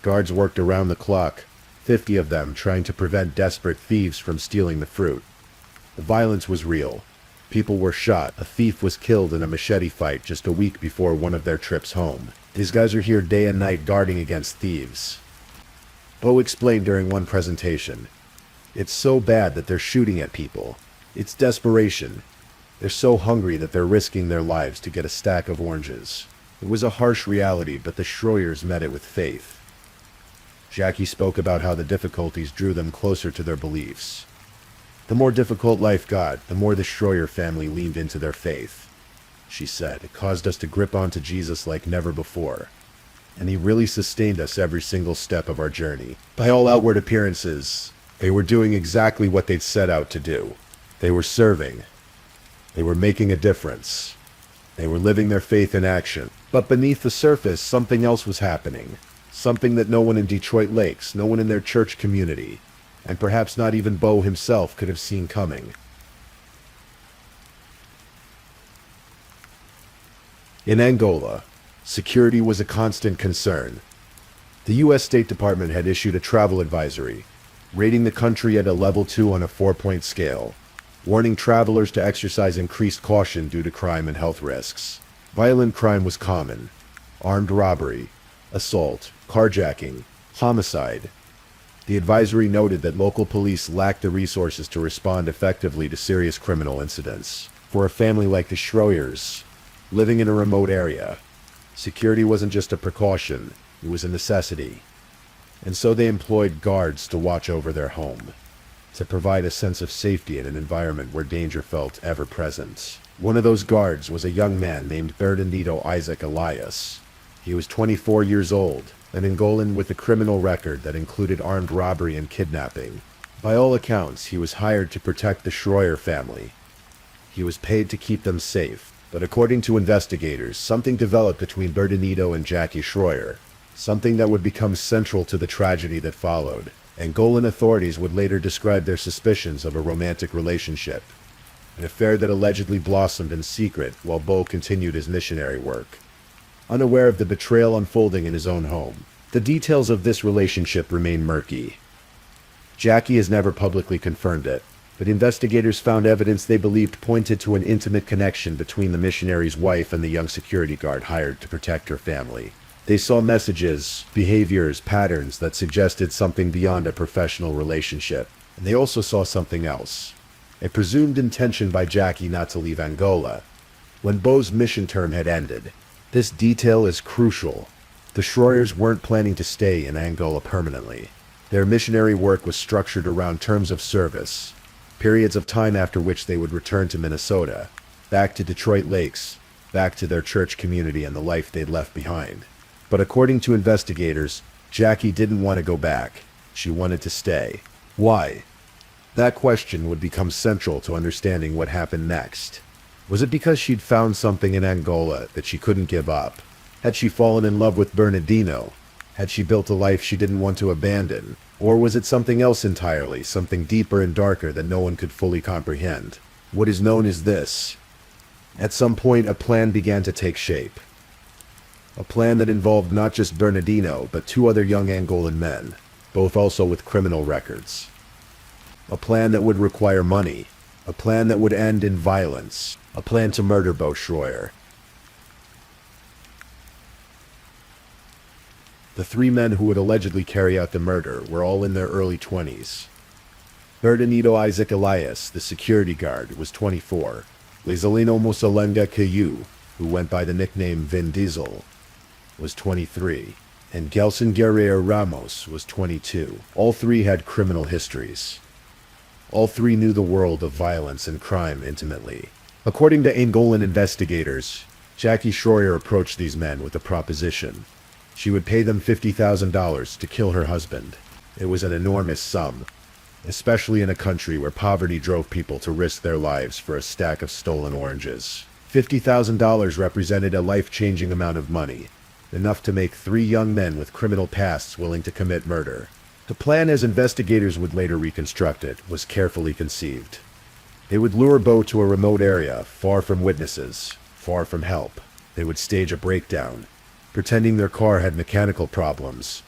Guards worked around the clock, 50 of them trying to prevent desperate thieves from stealing the fruit. The violence was real. People were shot. A thief was killed in a machete fight just a week before one of their trips home. These guys are here day and night guarding against thieves. Bo explained during one presentation, "It's so bad that they're shooting at people. It's desperation. They're so hungry that they're risking their lives to get a stack of oranges." It was a harsh reality, but the Schroyers met it with faith. Jackie spoke about how the difficulties drew them closer to their beliefs. The more difficult life got, the more the Schroyer family leaned into their faith. She said, "It caused us to grip onto Jesus like never before. And he really sustained us every single step of our journey." By all outward appearances, they were doing exactly what they'd set out to do. They were serving. They were making a difference. They were living their faith in action. But beneath the surface, something else was happening. Something that no one in Detroit Lakes, no one in their church community, and perhaps not even Bo himself could have seen coming. In Angola, security was a constant concern. The U.S. State Department had issued a travel advisory, rating the country at a level 2 on a 4-point scale, warning travelers to exercise increased caution due to crime and health risks. Violent crime was common: armed robbery, assault, carjacking, homicide. The advisory noted that local police lacked the resources to respond effectively to serious criminal incidents. For a family like the Schroyers, living in a remote area, security wasn't just a precaution, it was a necessity. And so they employed guards to watch over their home, to provide a sense of safety in an environment where danger felt ever present. One of those guards was a young man named Bernardino Isaac Elias. He was 24 years old, an Angolan with a criminal record that included armed robbery and kidnapping. By all accounts, he was hired to protect the Schroyer family. He was paid to keep them safe. But according to investigators, something developed between Bernardino and Jackie Schroyer, something that would become central to the tragedy that followed. Angolan authorities would later describe their suspicions of a romantic relationship, an affair that allegedly blossomed in secret while Bo continued his missionary work, unaware of the betrayal unfolding in his own home. The details of this relationship remain murky. Jackie has never publicly confirmed it, but investigators found evidence they believed pointed to an intimate connection between the missionary's wife and the young security guard hired to protect her family. They saw messages, behaviors, patterns that suggested something beyond a professional relationship. And they also saw something else: a presumed intention by Jackie not to leave Angola when Bo's mission term had ended. This detail is crucial. The Schroyers weren't planning to stay in Angola permanently. Their missionary work was structured around terms of service, periods of time after which they would return to Minnesota, back to Detroit Lakes, back to their church community and the life they'd left behind. But according to investigators, Jackie didn't want to go back. She wanted to stay. Why? That question would become central to understanding what happened next. Was it because she'd found something in Angola that she couldn't give up? Had she fallen in love with Bernardino? Had she built a life she didn't want to abandon? Or was it something else entirely, something deeper and darker that no one could fully comprehend? What is known is this. At some point, a plan began to take shape. A plan that involved not just Bernardino, but two other young Angolan men, both also with criminal records. A plan that would require money. A plan that would end in violence. A plan to murder Bo Schroyer. The three men who would allegedly carry out the murder were all in their early 20s. Bernardino Isaac Elias, the security guard, was 24. Lizalino Musalenga Cayu, who went by the nickname Vin Diesel, was 23. And Gelson Guerrero Ramos was 22. All three had criminal histories. All three knew the world of violence and crime intimately. According to Angolan investigators, Jackie Schroyer approached these men with a proposition. She would pay them $50,000 to kill her husband. It was an enormous sum, especially in a country where poverty drove people to risk their lives for a stack of stolen oranges. $50,000 represented a life-changing amount of money, enough to make three young men with criminal pasts willing to commit murder. The plan, as investigators would later reconstruct it, was carefully conceived. They would lure Bo to a remote area, far from witnesses, far from help. They would stage a breakdown, pretending their car had mechanical problems.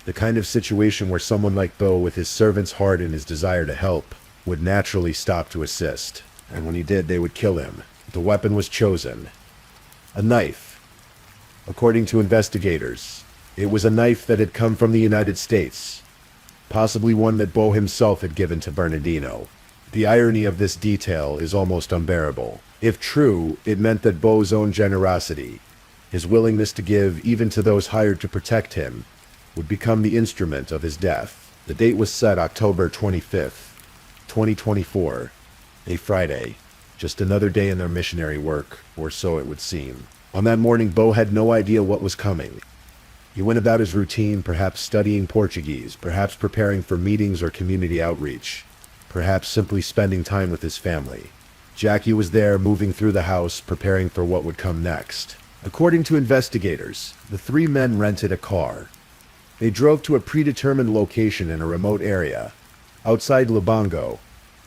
The kind of situation where someone like Bo, with his servant's heart and his desire to help, would naturally stop to assist. And when he did, they would kill him. The weapon was chosen. A knife. According to investigators, it was a knife that had come from the United States. Possibly one that Bo himself had given to Bernardino. The irony of this detail is almost unbearable. If true, it meant that Bo's own generosity, his willingness to give even to those hired to protect him, would become the instrument of his death. The date was set October 25th, 2024, a Friday, just another day in their missionary work, or so it would seem. On that morning, Bo had no idea what was coming. He went about his routine, perhaps studying Portuguese, perhaps preparing for meetings or community outreach, perhaps simply spending time with his family. Jackie was there, moving through the house, preparing for what would come next. According to investigators, the three men rented a car. They drove to a predetermined location in a remote area, outside Lubango,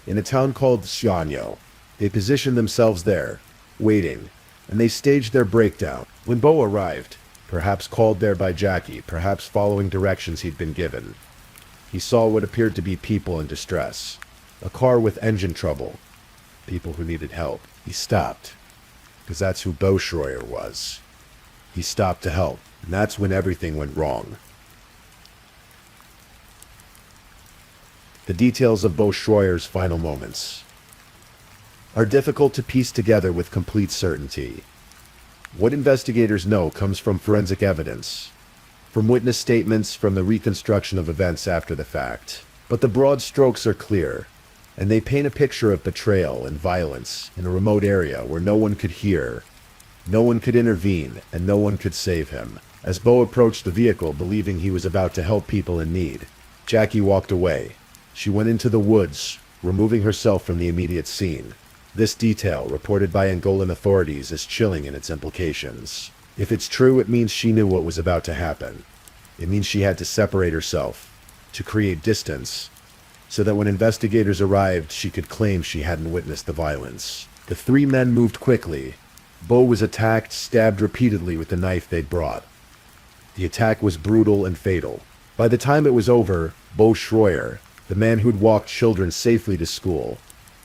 in a town called Xianyo. They positioned themselves there, waiting, and they staged their breakdown. When Bo arrived, perhaps called there by Jackie, perhaps following directions he'd been given, he saw what appeared to be people in distress. A car with engine trouble. People who needed help. He stopped, because that's who Bo Schroyer was. He stopped to help, and that's when everything went wrong. The details of Bo Schroyer's final moments are difficult to piece together with complete certainty. What investigators know comes from forensic evidence, from witness statements, from the reconstruction of events after the fact. But the broad strokes are clear, and they paint a picture of betrayal and violence in a remote area where no one could hear, no one could intervene, and no one could save him. As Bo approached the vehicle, believing he was about to help people in need, Jackie walked away. She went into the woods, removing herself from the immediate scene. This detail, reported by Angolan authorities, is chilling in its implications. If it's true, it means she knew what was about to happen. It means she had to separate herself, to create distance, so that when investigators arrived, she could claim she hadn't witnessed the violence. The three men moved quickly. Bo was attacked, stabbed repeatedly with the knife they'd brought. The attack was brutal and fatal. By the time it was over, Bo Schroyer, the man who'd walked children safely to school,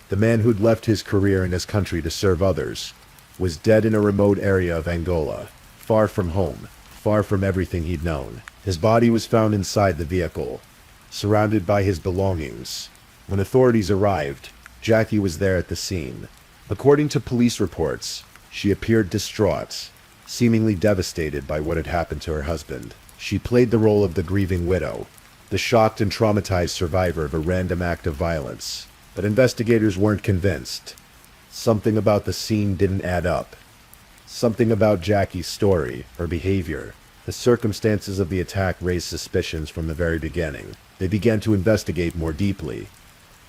the man who'd left his career in his country to serve others, was dead in a remote area of Angola, far from home, far from everything he'd known. His body was found inside the vehicle, surrounded by his belongings. When authorities arrived, Jackie was there at the scene. According to police reports, she appeared distraught, seemingly devastated by what had happened to her husband. She played the role of the grieving widow, the shocked and traumatized survivor of a random act of violence. But investigators weren't convinced. Something about the scene didn't add up. Something about Jackie's story, her behavior, The circumstances of the attack raised suspicions from the very beginning. They began to investigate more deeply.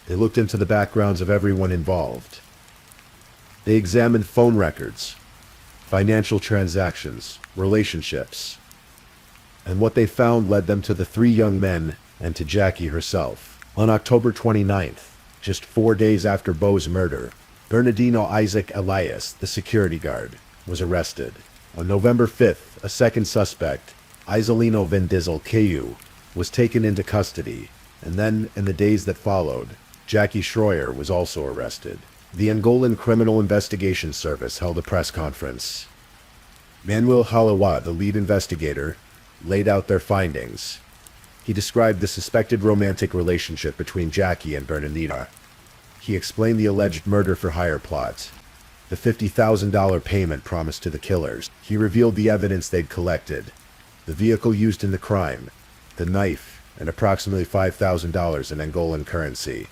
They looked into the backgrounds of everyone involved. They examined phone records, financial transactions, relationships. And what they found led them to the three young men and to Jackie herself. On October 29th, just 4 days after Beau's murder, Bernardino Isaac Elias, the security guard, was arrested. On November 5th, a second suspect, Isolino Vendizel Cayu, was taken into custody, and then, in the days that followed, Jackie Schroyer was also arrested. The Angolan Criminal Investigation Service held a press conference. Manuel Halawa, the lead investigator, laid out their findings. He described the suspected romantic relationship between Jackie and Bernardino. He explained the alleged murder-for-hire plot, the $50,000 payment promised to the killers. He revealed the evidence they'd collected, the vehicle used in the crime, the knife, and approximately $5,000 in Angolan currency,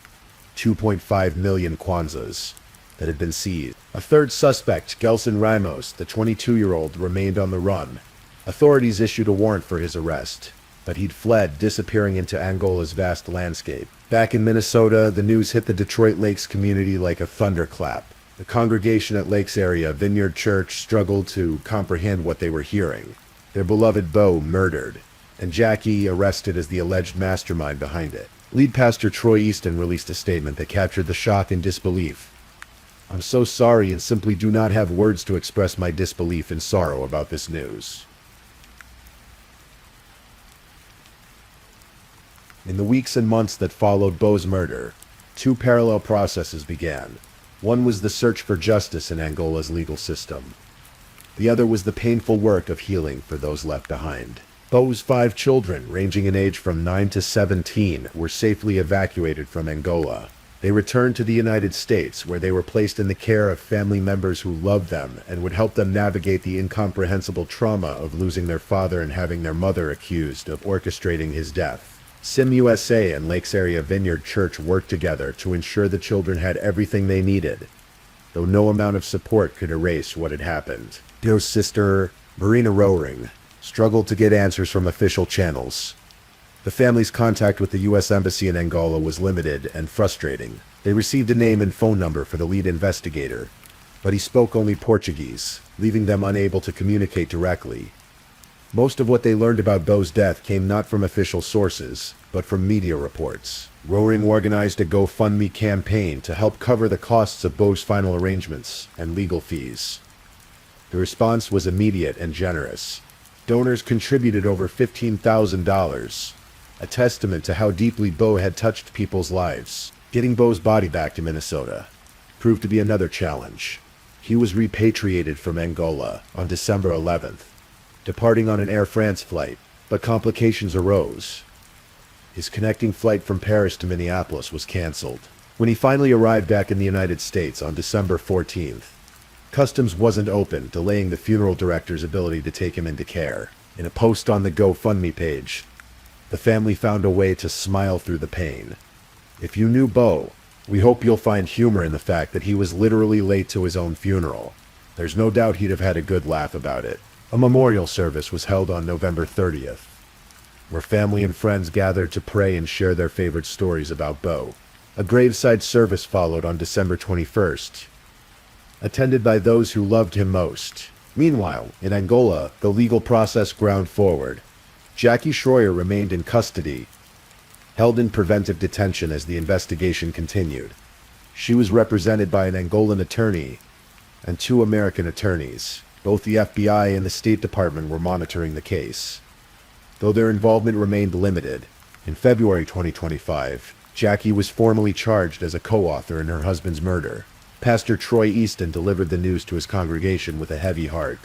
2.5 million kwanzas, that had been seized. A third suspect, Gelson Ramos, the 22-year-old, remained on the run. Authorities issued a warrant for his arrest, but he'd fled, disappearing into Angola's vast landscape. Back in Minnesota, the news hit the Detroit Lakes community like a thunderclap. The congregation at Lakes area Vineyard Church struggled to comprehend what they were hearing. Their beloved Beau murdered, and Jackie arrested as the alleged mastermind behind it. Lead pastor Troy Easton released a statement that captured the shock and disbelief. "I'm so sorry and simply do not have words to express my disbelief and sorrow about this news." In the weeks and months that followed Beau's murder, two parallel processes began. One was the search for justice in Angola's legal system. The other was the painful work of healing for those left behind. Beau's 5 children, ranging in age from 9 to 17, were safely evacuated from Angola. They returned to the United States, where they were placed in the care of family members who loved them and would help them navigate the incomprehensible trauma of losing their father and having their mother accused of orchestrating his death. SIM USA and Lakes Area Vineyard Church worked together to ensure the children had everything they needed, though no amount of support could erase what had happened. Beau's sister, Marina Rowring, struggled to get answers from official channels. The family's contact with the U.S. Embassy in Angola was limited and frustrating. They received a name and phone number for the lead investigator, but he spoke only Portuguese, leaving them unable to communicate directly. Most of what they learned about Beau's death came not from official sources, but from media reports. Rowring organized a GoFundMe campaign to help cover the costs of Beau's final arrangements and legal fees. The response was immediate and generous. Donors contributed over $15,000, a testament to how deeply Beau had touched people's lives. Getting Beau's body back to Minnesota proved to be another challenge. He was repatriated from Angola on December 11th, departing on an Air France flight, but complications arose. His connecting flight from Paris to Minneapolis was canceled. When he finally arrived back in the United States on December 14th, Customs wasn't open, delaying the funeral director's ability to take him into care. In a post on the GoFundMe page, the family found a way to smile through the pain. "If you knew Beau, we hope you'll find humor in the fact that he was literally late to his own funeral. There's no doubt he'd have had a good laugh about it." A memorial service was held on November 30th, where family and friends gathered to pray and share their favorite stories about Beau. A graveside service followed on December 21st, attended by those who loved him most. Meanwhile, in Angola, the legal process ground forward. Jackie Schroyer remained in custody, held in preventive detention as the investigation continued. She was represented by an Angolan attorney and 2 American attorneys. Both the FBI and the State Department were monitoring the case, though their involvement remained limited. In February 2025, Jackie was formally charged as a co-author in her husband's murder. Pastor Troy Easton delivered the news to his congregation with a heavy heart.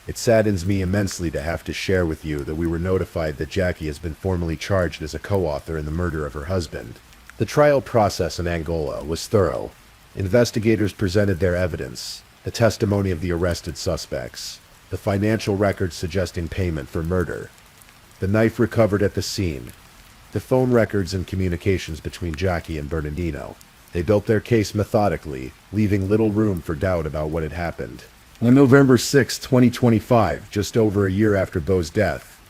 "It saddens me immensely to have to share with you that we were notified that Jackie has been formally charged as a co-author in the murder of her husband." The trial process in Angola was thorough. Investigators presented their evidence, the testimony of the arrested suspects, the financial records suggesting payment for murder, the knife recovered at the scene, the phone records and communications between Jackie and Bernardino. They built their case methodically, leaving little room for doubt about what had happened. On November 6, 2025, just over a year after Bo's death,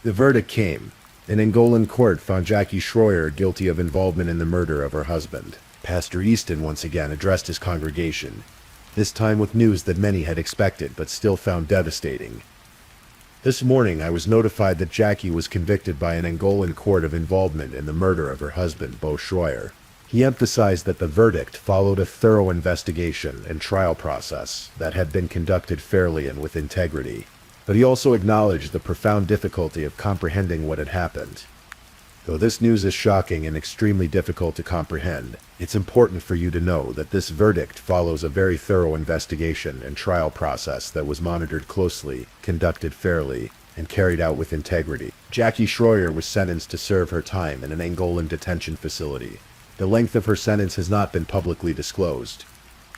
the verdict came. An Angolan court found Jackie Schroyer guilty of involvement in the murder of her husband. Pastor Easton once again addressed his congregation, this time with news that many had expected but still found devastating. This morning I was notified that Jackie was convicted by an Angolan court of involvement in the murder of her husband, Bo Schroyer. He emphasized that the verdict followed a thorough investigation and trial process that had been conducted fairly and with integrity. But he also acknowledged the profound difficulty of comprehending what had happened. Though this news is shocking and extremely difficult to comprehend, it's important for you to know that this verdict follows a very thorough investigation and trial process that was monitored closely, conducted fairly, and carried out with integrity. Jackie Schroyer was sentenced to serve her time in an Angolan detention facility. The length of her sentence has not been publicly disclosed.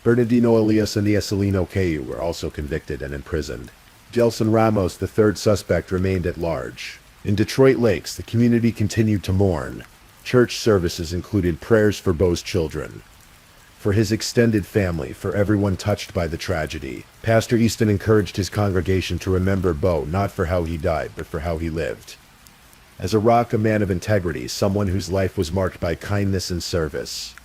Bernardino Elias and Ieselino Cayu were also convicted and imprisoned. Gelson Ramos, the third suspect, remained at large. In Detroit Lakes, the community continued to mourn. Church services included prayers for Bo's children, for his extended family, for everyone touched by the tragedy. Pastor Easton encouraged his congregation to remember Bo not for how he died, but for how he lived. As a rock, a man of integrity, someone whose life was marked by kindness and service.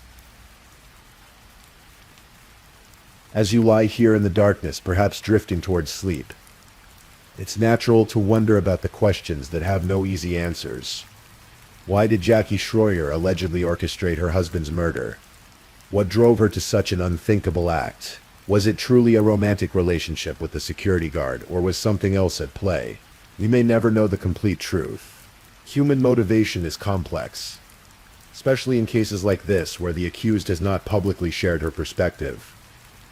As you lie here in the darkness, perhaps drifting towards sleep, it's natural to wonder about the questions that have no easy answers. Why did Jackie Schroyer allegedly orchestrate her husband's murder? What drove her to such an unthinkable act? Was it truly a romantic relationship with the security guard, or was something else at play? We may never know the complete truth. Human motivation is complex, especially in cases like this where the accused has not publicly shared her perspective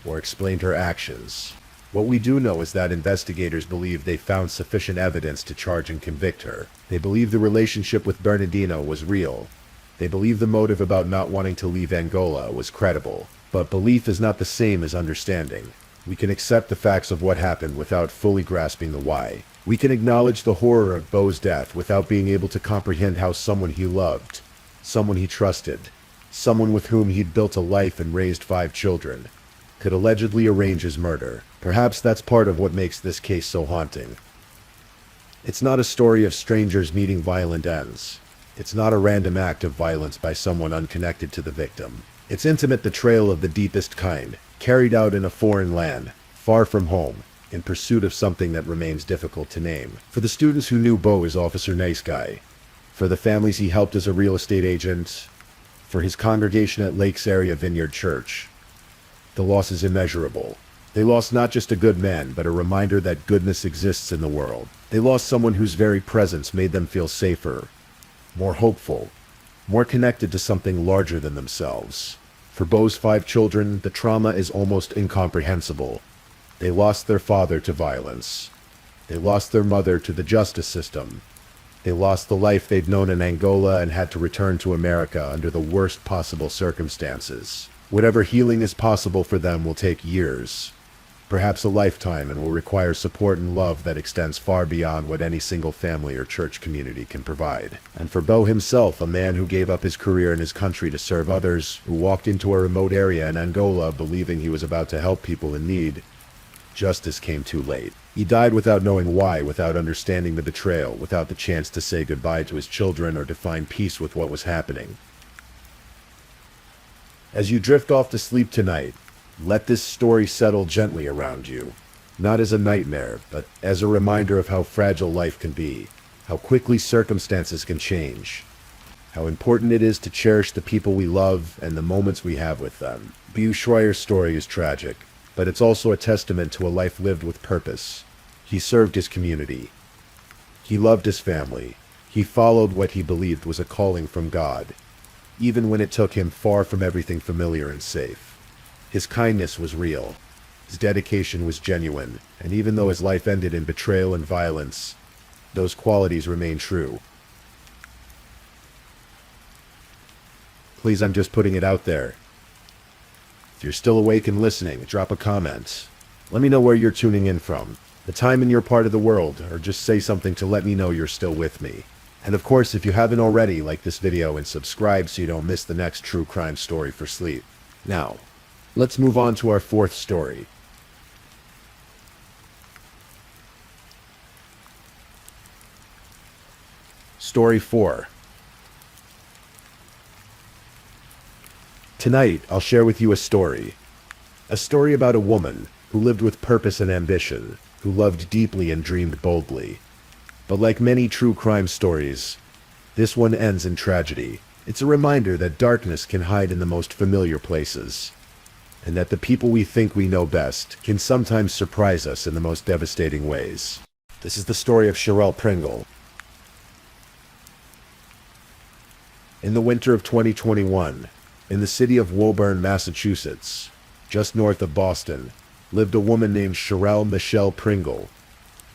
or explained her actions. What we do know is that investigators believe they found sufficient evidence to charge and convict her. They believe the relationship with Bernardino was real. They believe the motive about not wanting to leave Angola was credible. But belief is not the same as understanding. We can accept the facts of what happened without fully grasping the why. We can acknowledge the horror of Bo's death without being able to comprehend how someone he loved, someone he trusted, someone with whom he'd built a life and raised 5 children, could allegedly arrange his murder. Perhaps that's part of what makes this case so haunting. It's not a story of strangers meeting violent ends. It's not a random act of violence by someone unconnected to the victim. It's intimate betrayal of the deepest kind, carried out in a foreign land, far from home, in pursuit of something that remains difficult to name. For the students who knew Bo as Officer Nice Guy, for the families he helped as a real estate agent, for his congregation at Lakes Area Vineyard Church, the loss is immeasurable. They lost not just a good man, but a reminder that goodness exists in the world. They lost someone whose very presence made them feel safer, more hopeful, more connected to something larger than themselves. For Bo's 5 children, the trauma is almost incomprehensible. They lost their father to violence. They lost their mother to the justice system. They lost the life they'd known in Angola and had to return to America under the worst possible circumstances. Whatever healing is possible for them will take years, perhaps a lifetime, and will require support and love that extends far beyond what any single family or church community can provide. And for Bo himself, a man who gave up his career in his country to serve others, who walked into a remote area in Angola believing he was about to help people in need, justice came too late. He died without knowing why, without understanding the betrayal, without the chance to say goodbye to his children or to find peace with what was happening. As you drift off to sleep tonight, let this story settle gently around you, not as a nightmare, but as a reminder of how fragile life can be, how quickly circumstances can change, how important it is to cherish the people we love and the moments we have with them. Bo Schroyer's story is tragic, but it's also a testament to a life lived with purpose. He served his community. He loved his family. He followed what he believed was a calling from God, even when it took him far from everything familiar and safe. His kindness was real. His dedication was genuine, and even though his life ended in betrayal and violence, those qualities remain true. Please, I'm just putting it out there. If you're still awake and listening, drop a comment. Let me know where you're tuning in from, the time in your part of the world, or just say something to let me know you're still with me. And of course, if you haven't already, like this video and subscribe so you don't miss the next true crime story for sleep. Now, let's move on to our 4th story. Story 4. Tonight, I'll share with you a story. A story about a woman who lived with purpose and ambition, who loved deeply and dreamed boldly. But like many true crime stories, this one ends in tragedy. It's a reminder that darkness can hide in the most familiar places, and that the people we think we know best can sometimes surprise us in the most devastating ways. This is the story of Cherelle Pringle. In the winter of 2021, in the city of Woburn, Massachusetts, just north of Boston, lived a woman named Cherelle Michelle Pringle.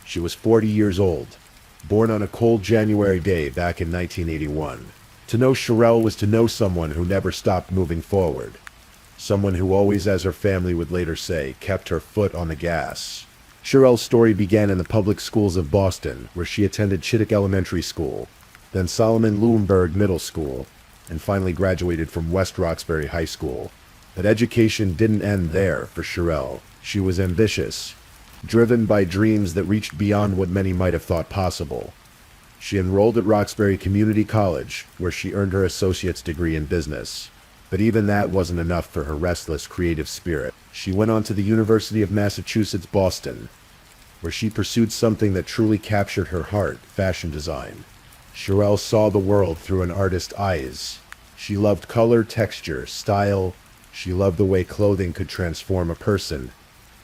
She was 40 years old, born on a cold January day back in 1981. To know Cherelle was to know someone who never stopped moving forward. Someone who always, as her family would later say, kept her foot on the gas. Cherelle's story began in the public schools of Boston, where she attended Chittick Elementary School, then Solomon Lewinberg Middle School, and finally graduated from West Roxbury High School. But education didn't end there for Cherelle. She was ambitious, driven by dreams that reached beyond what many might have thought possible. She enrolled at Roxbury Community College, where she earned her associate's degree in business. But even that wasn't enough for her restless, creative spirit. She went on to the University of Massachusetts, Boston, where she pursued something that truly captured her heart: fashion design. Cherelle saw the world through an artist's eyes. She loved color, texture, style. She loved the way clothing could transform a person,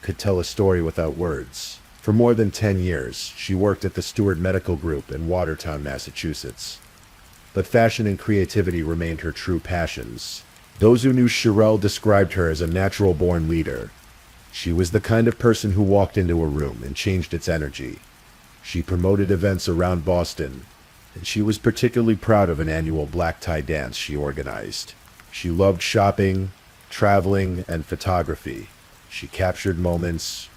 could tell a story without words. For more than 10 years, she worked at the Stewart Medical Group in Watertown, Massachusetts. But fashion and creativity remained her true passions. Those who knew Cherelle described her as a natural-born leader. She was the kind of person who walked into a room and changed its energy. She promoted events around Boston, and she was particularly proud of an annual black tie dance she organized. She loved shopping, traveling, and photography. She captured moments,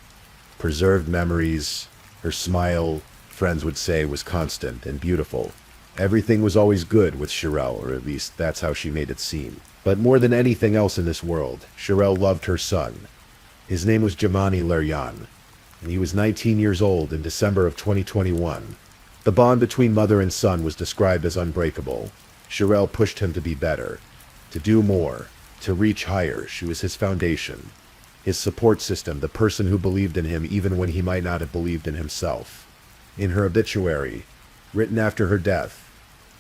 preserved memories. Her smile, friends would say, was constant and beautiful. Everything was always good with Cherelle, or at least that's how she made it seem. But more than anything else in this world, Cherelle loved her son. His name was Jamani Leryan, and he was 19 years old in December of 2021. The bond between mother and son was described as unbreakable. Cherelle pushed him to be better, to do more, to reach higher. She was his foundation, his support system, the person who believed in him even when he might not have believed in himself. In her obituary, written after her death,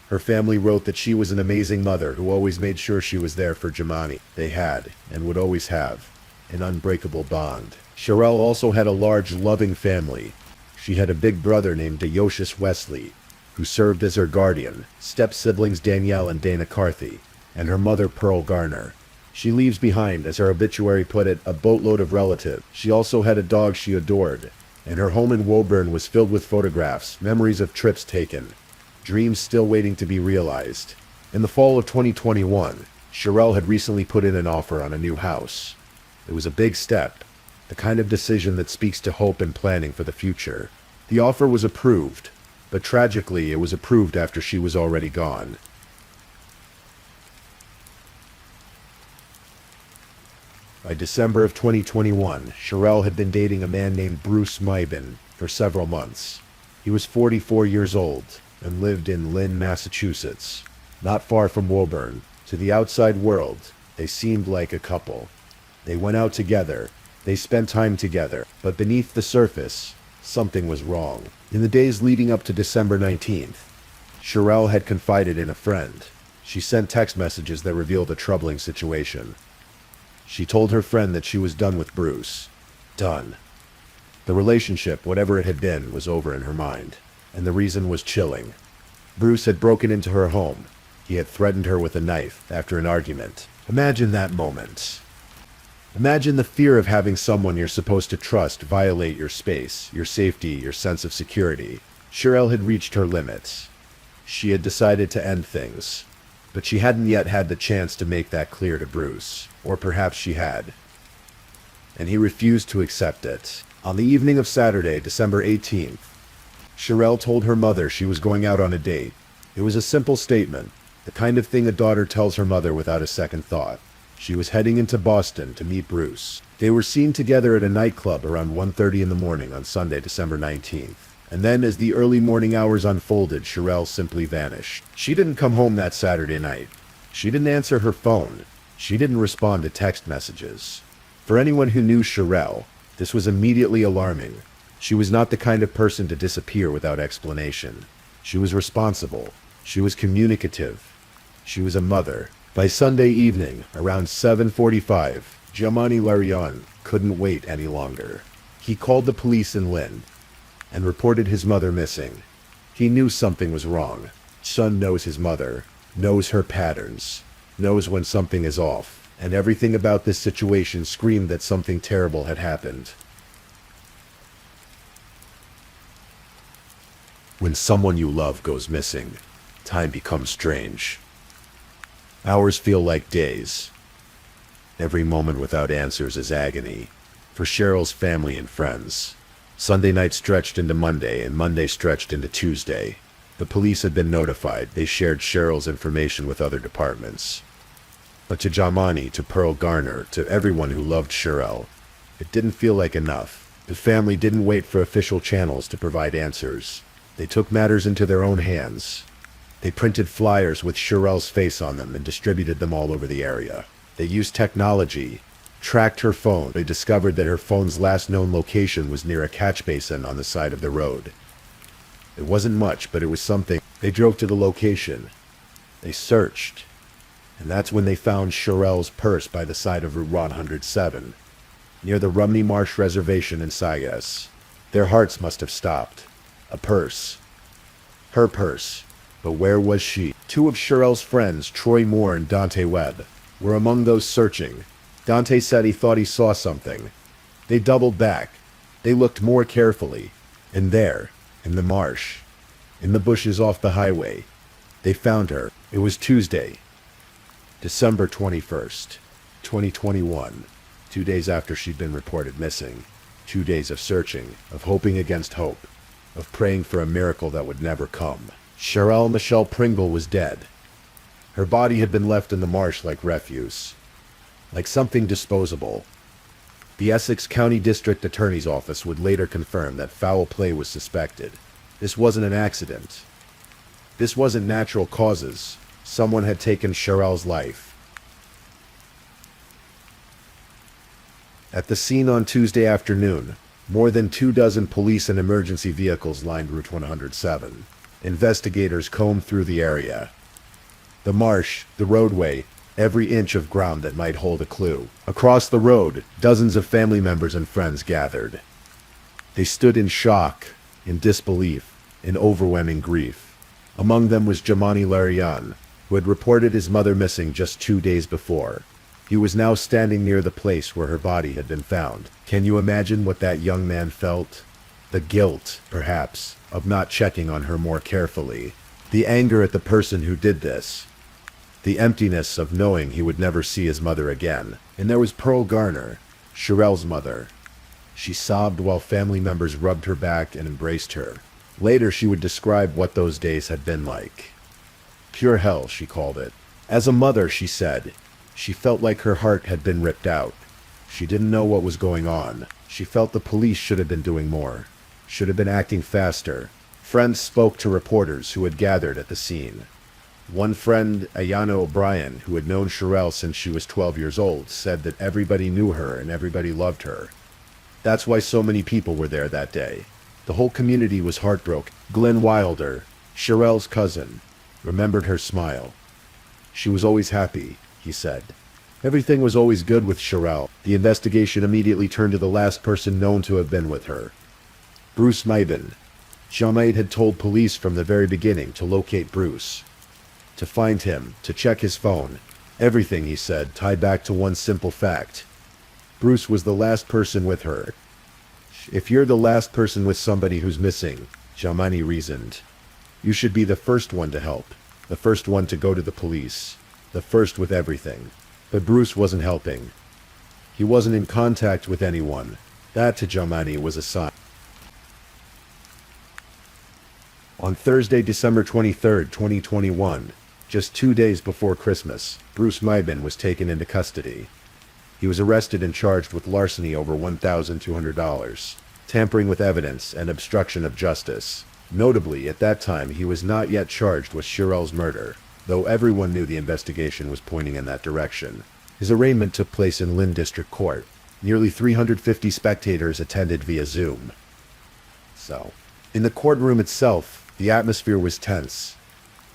her family wrote that she was an amazing mother who always made sure she was there for Jamani. They had, and would always have, an unbreakable bond. Cherelle also had a large, loving family. She had a big brother named Deoshus Wesley, who served as her guardian, step-siblings Danielle and Dana Carthy, and her mother Pearl Garner. She leaves behind, as her obituary put it, a boatload of relatives. She also had a dog she adored, and her home in Woburn was filled with photographs, memories of trips taken, dreams still waiting to be realized. In the fall of 2021, Cherelle had recently put in an offer on a new house. It was a big step, the kind of decision that speaks to hope and planning for the future. The offer was approved, but tragically it was approved after she was already gone. By December of 2021, Cherelle had been dating a man named Bruce Mybin for several months. He was 44 years old and lived in Lynn, Massachusetts, not far from Woburn. To the outside world, they seemed like a couple. They went out together, they spent time together, but beneath the surface, something was wrong. In the days leading up to December 19th, Cherelle had confided in a friend. She sent text messages that revealed a troubling situation. She told her friend that she was done with Bruce. Done. The relationship, whatever it had been, was over in her mind, and the reason was chilling. Bruce had broken into her home. He had threatened her with a knife after an argument. Imagine that moment. Imagine the fear of having someone you're supposed to trust violate your space, your safety, your sense of security. Cherelle had reached her limits. She had decided to end things, but she hadn't yet had the chance to make that clear to Bruce. Or perhaps she had, and he refused to accept it. On the evening of Saturday, December 18th, Cherelle told her mother she was going out on a date. It was a simple statement, the kind of thing a daughter tells her mother without a second thought. She was heading into Boston to meet Bruce. They were seen together at a nightclub around 1:30 in the morning on Sunday, December 19th. And then as the early morning hours unfolded, Sherelle simply vanished. She didn't come home that Saturday night. She didn't answer her phone. She didn't respond to text messages. For anyone who knew Sherelle, this was immediately alarming. She was not the kind of person to disappear without explanation. She was responsible. She was communicative. She was a mother. By Sunday evening, around 7:45, Giovanni Larion couldn't wait any longer. He called the police in Lynn and reported his mother missing. He knew something was wrong. Son knows his mother, knows her patterns, knows when something is off, and everything about this situation screamed that something terrible had happened. When someone you love goes missing, time becomes strange. Hours feel like days. Every moment without answers is agony. For Cheryl's family and friends. Sunday night stretched into Monday, and Monday stretched into Tuesday. The police had been notified. They shared Cheryl's information with other departments. But to Jamani, to Pearl Garner, to everyone who loved Cheryl, it didn't feel like enough. The family didn't wait for official channels to provide answers. They took matters into their own hands. They printed flyers with Cheryl's face on them and distributed them all over the area. They used technology, tracked her phone. They discovered that her phone's last known location was near a catch basin on the side of the road. It wasn't much, but it was something. They drove to the location. They searched. And that's when they found Cheryl's purse by the side of Route 107, near the Rumney Marsh Reservation in Sayas. Their hearts must have stopped. A purse. Her purse. But where was she? Two of Cheryl's friends, Troy Moore and Dante Webb, were among those searching. Dante said he thought he saw something. They doubled back. They looked more carefully. And there, in the marsh, in the bushes off the highway, they found her. It was Tuesday, December 21st, 2021, 2 days after she'd been reported missing. 2 days of searching, of hoping against hope, of praying for a miracle that would never come. Cheryl Michelle Pringle was dead. Her body had been left in the marsh like refuse, like something disposable. The Essex County District Attorney's Office would later confirm that foul play was suspected. This wasn't an accident. This wasn't natural causes. Someone had taken Cheryl's life. At the scene on Tuesday afternoon, more than 24 police and emergency vehicles lined Route 107. Investigators combed through the area. The marsh, the roadway, every inch of ground that might hold a clue. Across the road, dozens of family members and friends gathered. They stood in shock, in disbelief, in overwhelming grief. Among them was Jamani Larian, who had reported his mother missing just 2 days before. He was now standing near the place where her body had been found. Can you imagine what that young man felt? The guilt, perhaps, of not checking on her more carefully. The anger at the person who did this. The emptiness of knowing he would never see his mother again. And there was Pearl Garner, Cheryl's mother. She sobbed while family members rubbed her back and embraced her. Later she would describe what those days had been like. Pure hell, she called it. As a mother, she said, she felt like her heart had been ripped out. She didn't know what was going on. She felt the police should have been doing more, should have been acting faster. Friends spoke to reporters who had gathered at the scene. One friend, Ayana O'Brien, who had known Cheryl since she was 12 years old, said that everybody knew her and everybody loved her. That's why so many people were there that day. The whole community was heartbroken. Glenn Wilder, Cheryl's cousin, remembered her smile. She was always happy, he said. Everything was always good with Cheryl. The investigation immediately turned to the last person known to have been with her. Bruce Maben. Jean-Maid had told police from the very beginning to locate Bruce, to find him, to check his phone. Everything, he said, tied back to one simple fact. Bruce was the last person with her. If you're the last person with somebody who's missing, Jamani reasoned, you should be the first one to help, the first one to go to the police, the first with everything. But Bruce wasn't helping. He wasn't in contact with anyone. That to Jamani was a sign. On Thursday, December 23rd, 2021, just 2 days before Christmas, Bruce Maben was taken into custody. He was arrested and charged with larceny over $1,200. tampering with evidence, and obstruction of justice. Notably, at that time, he was not yet charged with Cheryl's murder, though everyone knew the investigation was pointing in that direction. His arraignment took place in Lynn District Court. Nearly 350 spectators attended via Zoom. In the courtroom itself, the atmosphere was tense,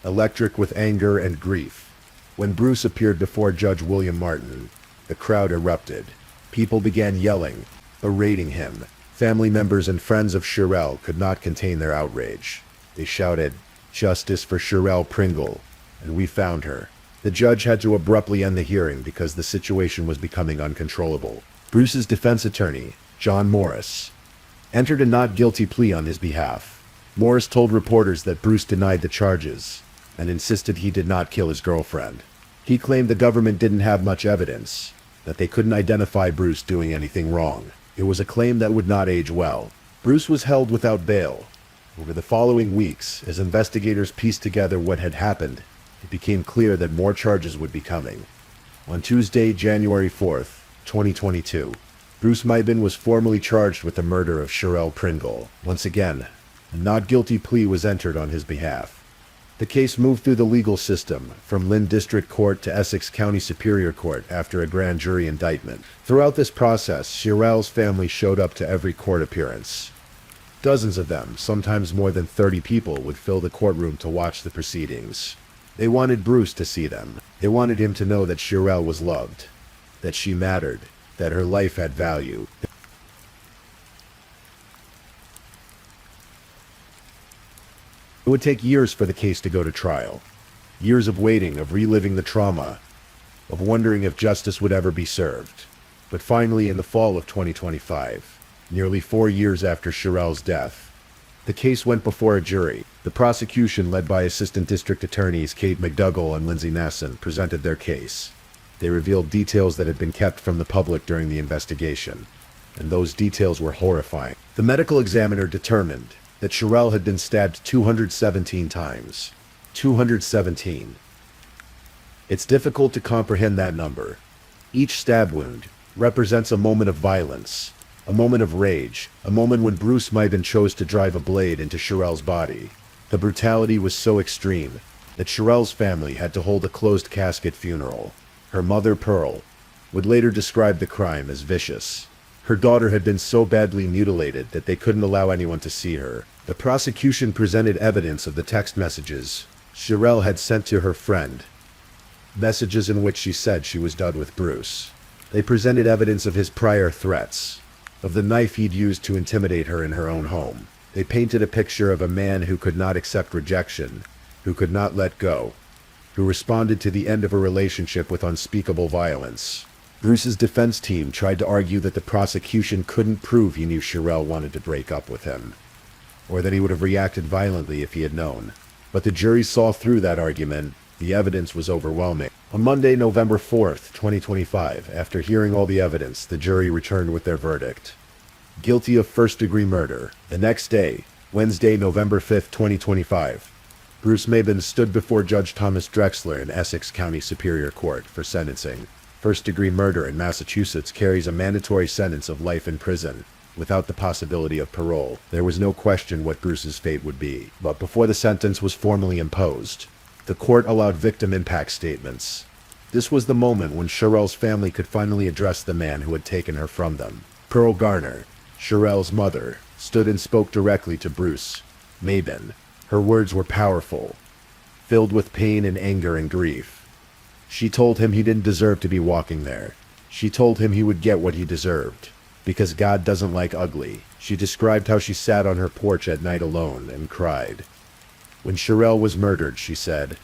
electric with anger and grief. When Bruce appeared before Judge William Martin, the crowd erupted. People began yelling, berating him. Family members and friends of Cheryl could not contain their outrage. They shouted, "Justice for Cheryl Pringle," and "We found her." The judge had to abruptly end the hearing because the situation was becoming uncontrollable. Bruce's defense attorney, John Morris, entered a not guilty plea on his behalf. Morris told reporters that Bruce denied the charges and insisted he did not kill his girlfriend. He claimed the government didn't have much evidence, that they couldn't identify Bruce doing anything wrong. It was a claim that would not age well. Bruce was held without bail. Over the following weeks, as investigators pieced together what had happened, it became clear that more charges would be coming. On Tuesday, January 4th, 2022, Bruce Mybin was formally charged with the murder of Cheryl Pringle. Once again, a not guilty plea was entered on his behalf. The case moved through the legal system, from Lynn District Court to Essex County Superior Court after a grand jury indictment. Throughout this process, Cheryl's family showed up to every court appearance. Dozens of them, sometimes more than 30 people, would fill the courtroom to watch the proceedings. They wanted Bruce to see them. They wanted him to know that Cheryl was loved, that she mattered, that her life had value. It would take years for the case to go to trial. Years of waiting, of reliving the trauma, of wondering if justice would ever be served. But finally, in the fall of 2025, nearly 4 years after Cheryl's death, the case went before a jury. The prosecution, led by Assistant District Attorneys Kate McDougall and Lindsay Nasson, presented their case. They revealed details that had been kept from the public during the investigation, and those details were horrifying. The medical examiner determined that Cheryl had been stabbed 217 times. 217. It's difficult to comprehend that number. Each stab wound represents a moment of violence, a moment of rage, a moment when Bruce Mybin chose to drive a blade into Cheryl's body. The brutality was so extreme that Cheryl's family had to hold a closed casket funeral. Her mother, Pearl, would later describe the crime as vicious. Her daughter had been so badly mutilated that they couldn't allow anyone to see her. The prosecution presented evidence of the text messages Cheryl had sent to her friend, messages in which she said she was done with Bruce. They presented evidence of his prior threats, of the knife he'd used to intimidate her in her own home. They painted a picture of a man who could not accept rejection, who could not let go, who responded to the end of a relationship with unspeakable violence. Bruce's defense team tried to argue that the prosecution couldn't prove he knew Cheryl wanted to break up with him, or that he would have reacted violently if he had known. But the jury saw through that argument. The evidence was overwhelming. On Monday, November 4th, 2025, after hearing all the evidence, the jury returned with their verdict: guilty of first-degree murder. The next day, Wednesday, November 5th, 2025, Bruce Mybin stood before Judge Thomas Drexler in Essex County Superior Court for sentencing. First-degree murder in Massachusetts carries a mandatory sentence of life in prison, without the possibility of parole. There was no question what Bruce's fate would be. But before the sentence was formally imposed, the court allowed victim impact statements. This was the moment when Cheryl's family could finally address the man who had taken her from them. Pearl Garner, Cheryl's mother, stood and spoke directly to Bruce Mybin. Her words were powerful, filled with pain and anger and grief. She told him he didn't deserve to be walking there. She told him he would get what he deserved, because God doesn't like ugly. She described how she sat on her porch at night alone and cried. When Cheryl was murdered, she said,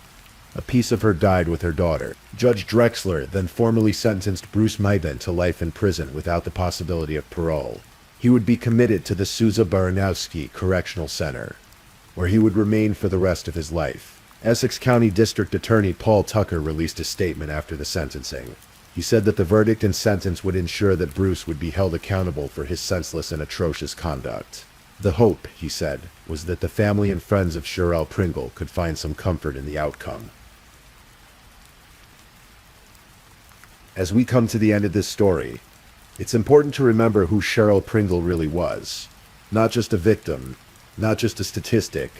a piece of her died with her daughter. Judge Drexler then formally sentenced Bruce Mybin to life in prison without the possibility of parole. He would be committed to the Sousa Baranowski Correctional Center, where he would remain for the rest of his life. Essex County District Attorney Paul Tucker released a statement after the sentencing. He said that the verdict and sentence would ensure that Bruce would be held accountable for his senseless and atrocious conduct. The hope, he said, was that the family and friends of Cheryl Pringle could find some comfort in the outcome. As we come to the end of this story, it's important to remember who Cheryl Pringle really was. Not just a victim, not just a statistic,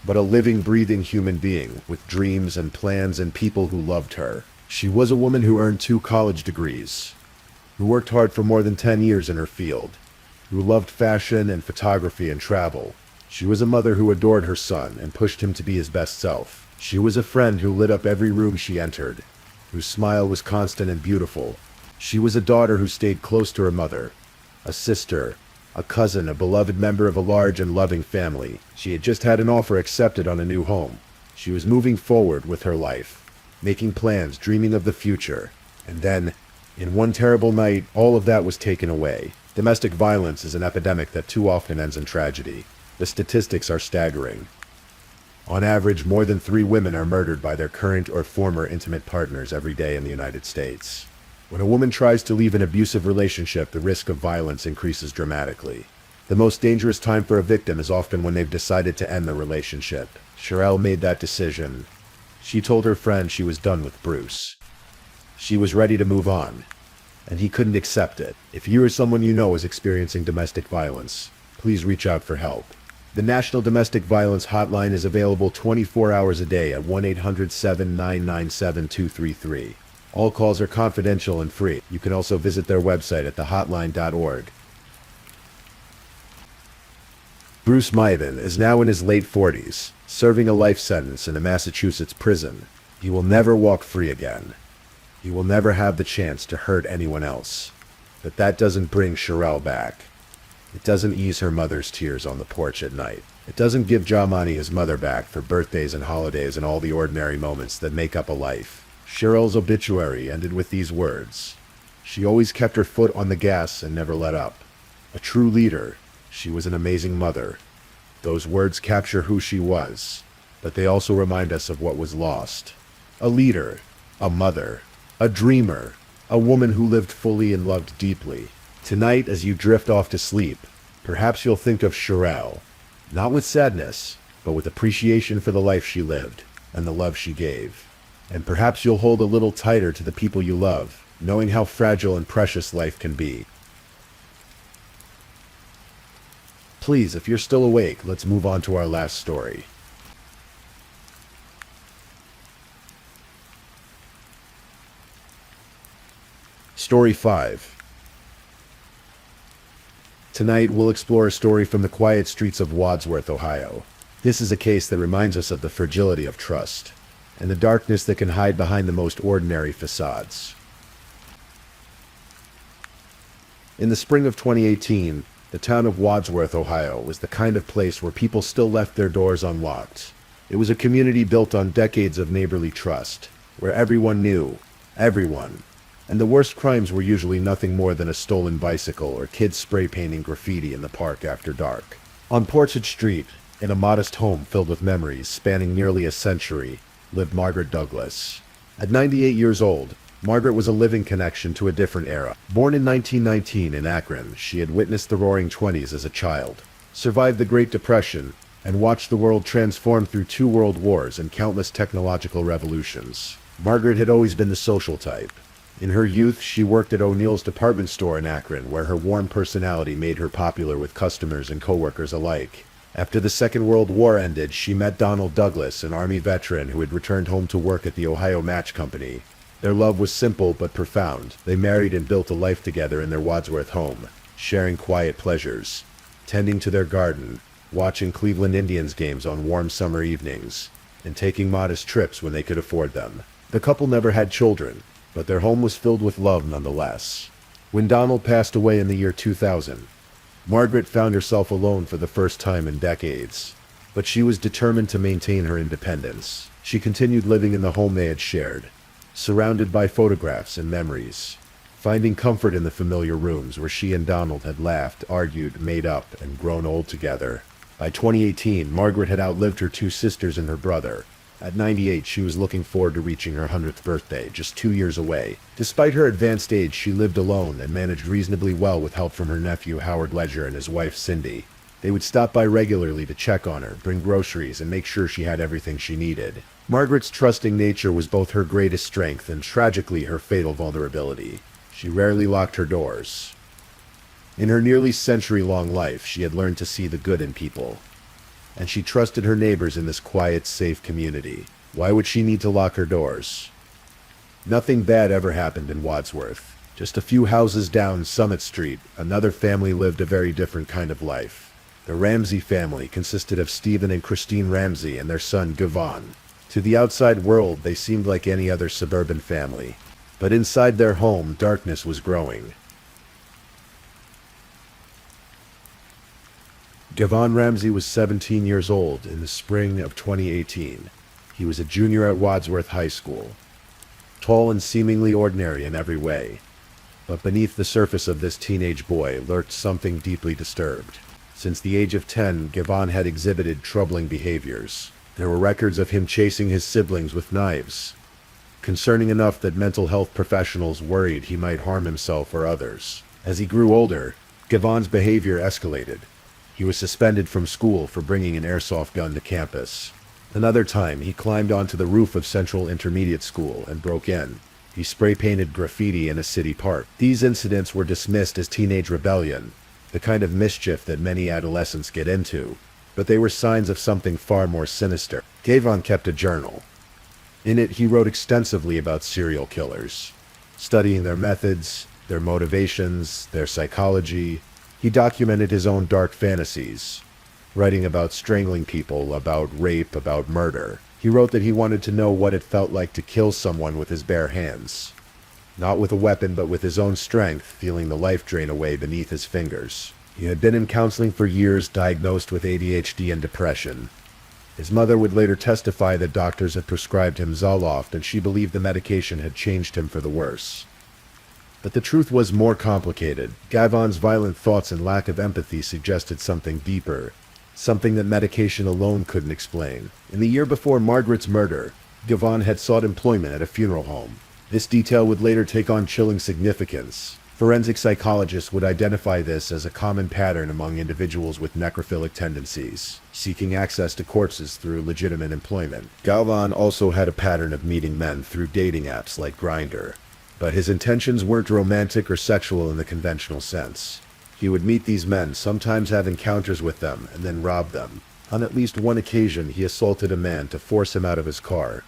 but a living, breathing human being with dreams and plans and people who loved her. She was a woman who earned 2 college degrees, who worked hard for more than 10 years in her field, who loved fashion and photography and travel. She was a mother who adored her son and pushed him to be his best self. She was a friend who lit up every room she entered, whose smile was constant and beautiful. She was a daughter who stayed close to her mother, a sister, a cousin, a beloved member of a large and loving family. She had just had an offer accepted on a new home. She was moving forward with her life, making plans, dreaming of the future. And then, in one terrible night, all of that was taken away. Domestic violence is an epidemic that too often ends in tragedy. The statistics are staggering. On average, more than 3 women are murdered by their current or former intimate partners every day in the United States. When a woman tries to leave an abusive relationship, the risk of violence increases dramatically. The most dangerous time for a victim is often when they've decided to end the relationship. Sherelle made that decision. She told her friend she was done with Bruce. She was ready to move on, and he couldn't accept it. If you or someone you know is experiencing domestic violence, please reach out for help. The National Domestic Violence Hotline is available 24 hours a day at 1-800-799-7233. All calls are confidential and free. You can also visit their website at thehotline.org. Bruce Maiden is now in his late 40s, serving a life sentence in a Massachusetts prison. He will never walk free again. He will never have the chance to hurt anyone else. But that doesn't bring Sherelle back. It doesn't ease her mother's tears on the porch at night. It doesn't give Jamani his mother back for birthdays and holidays and all the ordinary moments that make up a life. Cheryl's obituary ended with these words: "She always kept her foot on the gas and never let up. A true leader. She was an amazing mother." Those words capture who she was, but they also remind us of what was lost. A leader, a mother, a dreamer, a woman who lived fully and loved deeply. Tonight, as you drift off to sleep, perhaps you'll think of Sherelle, not with sadness, but with appreciation for the life she lived and the love she gave. And perhaps you'll hold a little tighter to the people you love, knowing how fragile and precious life can be. Please, if you're still awake, let's move on to our last story. Story 5. Tonight, we'll explore a story from the quiet streets of Wadsworth, Ohio. This is a case that reminds us of the fragility of trust and the darkness that can hide behind the most ordinary facades. In the spring of 2018, the town of Wadsworth, Ohio, was the kind of place where people still left their doors unlocked. It was a community built on decades of neighborly trust, where everyone knew everyone, and the worst crimes were usually nothing more than a stolen bicycle or kids spray painting graffiti in the park after dark. On Portage Street, in a modest home filled with memories spanning nearly a century, lived Margaret Douglas. At 98 years old, Margaret was a living connection to a different era. Born in 1919 in Akron, she had witnessed the Roaring Twenties as a child, survived the Great Depression, and watched the world transform through 2 world wars and countless technological revolutions. Margaret had always been the social type. In her youth, she worked at O'Neill's department store in Akron, where her warm personality made her popular with customers and coworkers alike. After the Second World War ended, she met Donald Douglas, an Army veteran who had returned home to work at the Ohio Match Company. Their love was simple but profound. They married and built a life together in their Wadsworth home, sharing quiet pleasures, tending to their garden, watching Cleveland Indians games on warm summer evenings, and taking modest trips when they could afford them. The couple never had children, but their home was filled with love nonetheless. When Donald passed away in the year 2000, Margaret found herself alone for the first time in decades, but she was determined to maintain her independence. She continued living in the home they had shared, surrounded by photographs and memories, finding comfort in the familiar rooms where she and Donald had laughed, argued, made up, and grown old together. By 2018, Margaret had outlived her 2 sisters and her brother. At 98, she was looking forward to reaching her 100th birthday, just 2 years away. Despite her advanced age, she lived alone and managed reasonably well with help from her nephew Howard Ledger and his wife Cindy. They would stop by regularly to check on her, bring groceries, and make sure she had everything she needed. Margaret's trusting nature was both her greatest strength and, tragically, her fatal vulnerability. She rarely locked her doors. In her nearly century-long life, she had learned to see the good in people, and she trusted her neighbors in this quiet, safe community. Why would she need to lock her doors? Nothing bad ever happened in Wadsworth. Just a few houses down Summit Street, another family lived a very different kind of life. The Ramsey family consisted of Stephen and Christine Ramsey and their son Gavon. To the outside world, they seemed like any other suburban family. But inside their home, darkness was growing. Gavon Ramsey was 17 years old in the spring of 2018. He was a junior at Wadsworth High School. Tall and seemingly ordinary in every way. But beneath the surface of this teenage boy lurked something deeply disturbed. Since the age of 10, Gavon had exhibited troubling behaviors. There were records of him chasing his siblings with knives, concerning enough that mental health professionals worried he might harm himself or others. As he grew older, Gavon's behavior escalated. He was suspended from school for bringing an airsoft gun to campus. Another time, he climbed onto the roof of Central Intermediate School and broke in. He spray-painted graffiti in a city park. These incidents were dismissed as teenage rebellion, the kind of mischief that many adolescents get into, but they were signs of something far more sinister. Gavon kept a journal. In it, he wrote extensively about serial killers, studying their methods, their motivations, their psychology. He documented his own dark fantasies, writing about strangling people, about rape, about murder. He wrote that he wanted to know what it felt like to kill someone with his bare hands. Not with a weapon, but with his own strength, feeling the life drain away beneath his fingers. He had been in counseling for years, diagnosed with ADHD and depression. His mother would later testify that doctors had prescribed him Zoloft, and she believed the medication had changed him for the worse. But the truth was more complicated. Gavon's violent thoughts and lack of empathy suggested something deeper, something that medication alone couldn't explain. In the year before Margaret's murder, Gavon had sought employment at a funeral home. This detail would later take on chilling significance. Forensic psychologists would identify this as a common pattern among individuals with necrophilic tendencies, seeking access to corpses through legitimate employment. Gavon also had a pattern of meeting men through dating apps like Grindr. But his intentions weren't romantic or sexual in the conventional sense. He would meet these men, sometimes have encounters with them, and then rob them. On at least one occasion, he assaulted a man to force him out of his car,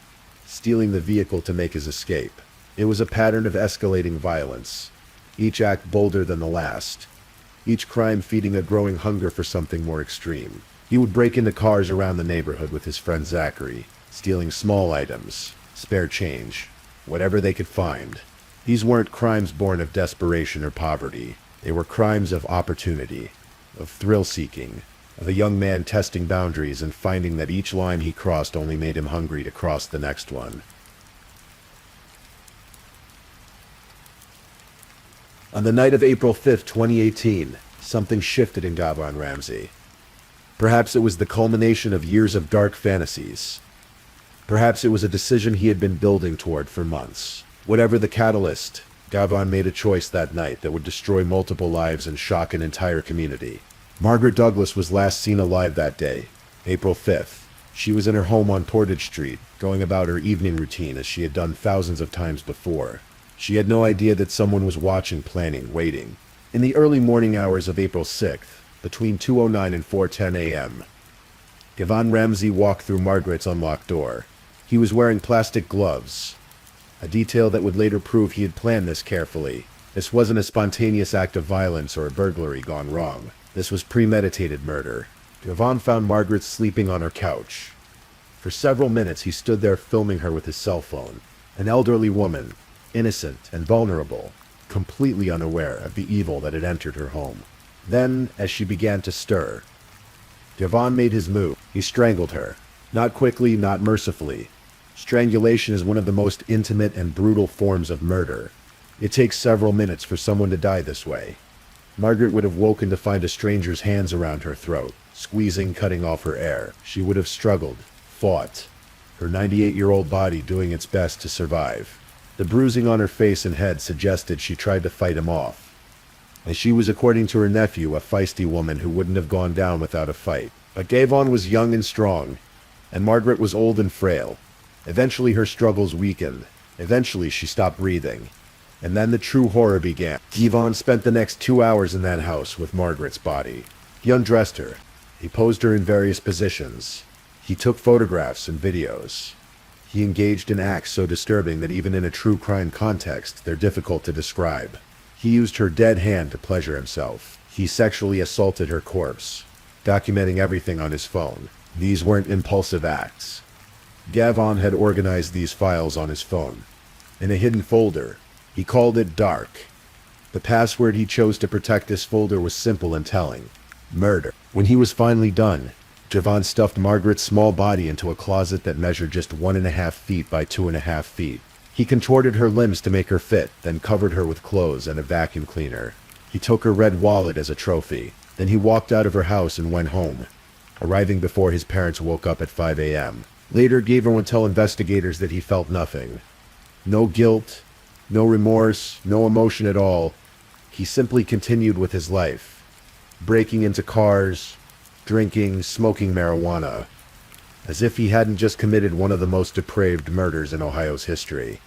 stealing the vehicle to make his escape. It was a pattern of escalating violence, each act bolder than the last, each crime feeding a growing hunger for something more extreme. He would break into cars around the neighborhood with his friend Zachary, stealing small items, spare change, whatever they could find. These weren't crimes born of desperation or poverty. They were crimes of opportunity, of thrill-seeking, of a young man testing boundaries and finding that each line he crossed only made him hungry to cross the next one. On the night of April 5th, 2018, something shifted in Gavon Ramsey. Perhaps it was the culmination of years of dark fantasies. Perhaps it was a decision he had been building toward for months. Whatever the catalyst, Gavon made a choice that night that would destroy multiple lives and shock an entire community. Margaret Douglas was last seen alive that day, April 5th. She was in her home on Portage Street, going about her evening routine as she had done thousands of times before. She had no idea that someone was watching, planning, waiting. In the early morning hours of April 6th, between 2:09 and 4:10 a.m., Gavon Ramsey walked through Margaret's unlocked door. He was wearing plastic gloves, a detail that would later prove he had planned this carefully. This wasn't a spontaneous act of violence or a burglary gone wrong. This was premeditated murder. Gavon found Margaret sleeping on her couch. For several minutes he stood there filming her with his cell phone. An elderly woman, innocent and vulnerable, completely unaware of the evil that had entered her home. Then, as she began to stir, Gavon made his move. He strangled her. Not quickly, not mercifully. Strangulation is one of the most intimate and brutal forms of murder. It takes several minutes for someone to die this way. Margaret would have woken to find a stranger's hands around her throat, squeezing, cutting off her air. She would have struggled, fought, her 98-year-old body doing its best to survive. The bruising on her face and head suggested she tried to fight him off. And she was, according to her nephew, a feisty woman who wouldn't have gone down without a fight. But Gavon was young and strong, and Margaret was old and frail. Eventually her struggles weakened. Eventually she stopped breathing. And then the true horror began. Devon spent the next 2 hours in that house with Margaret's body. He undressed her. He posed her in various positions. He took photographs and videos. He engaged in acts so disturbing that even in a true crime context, they're difficult to describe. He used her dead hand to pleasure himself. He sexually assaulted her corpse, documenting everything on his phone. These weren't impulsive acts. Gavon had organized these files on his phone, in a hidden folder. He called it Dark. The password he chose to protect this folder was simple and telling: murder. When he was finally done, Javon stuffed Margaret's small body into a closet that measured just 1.5 feet by 2.5 feet. He contorted her limbs to make her fit, then covered her with clothes and a vacuum cleaner. He took her red wallet as a trophy. Then he walked out of her house and went home, arriving before his parents woke up at 5 a.m. Later, Gavon would tell investigators that he felt nothing. No guilt, no remorse, no emotion at all. He simply continued with his life, breaking into cars, drinking, smoking marijuana, as if he hadn't just committed one of the most depraved murders in Ohio's history.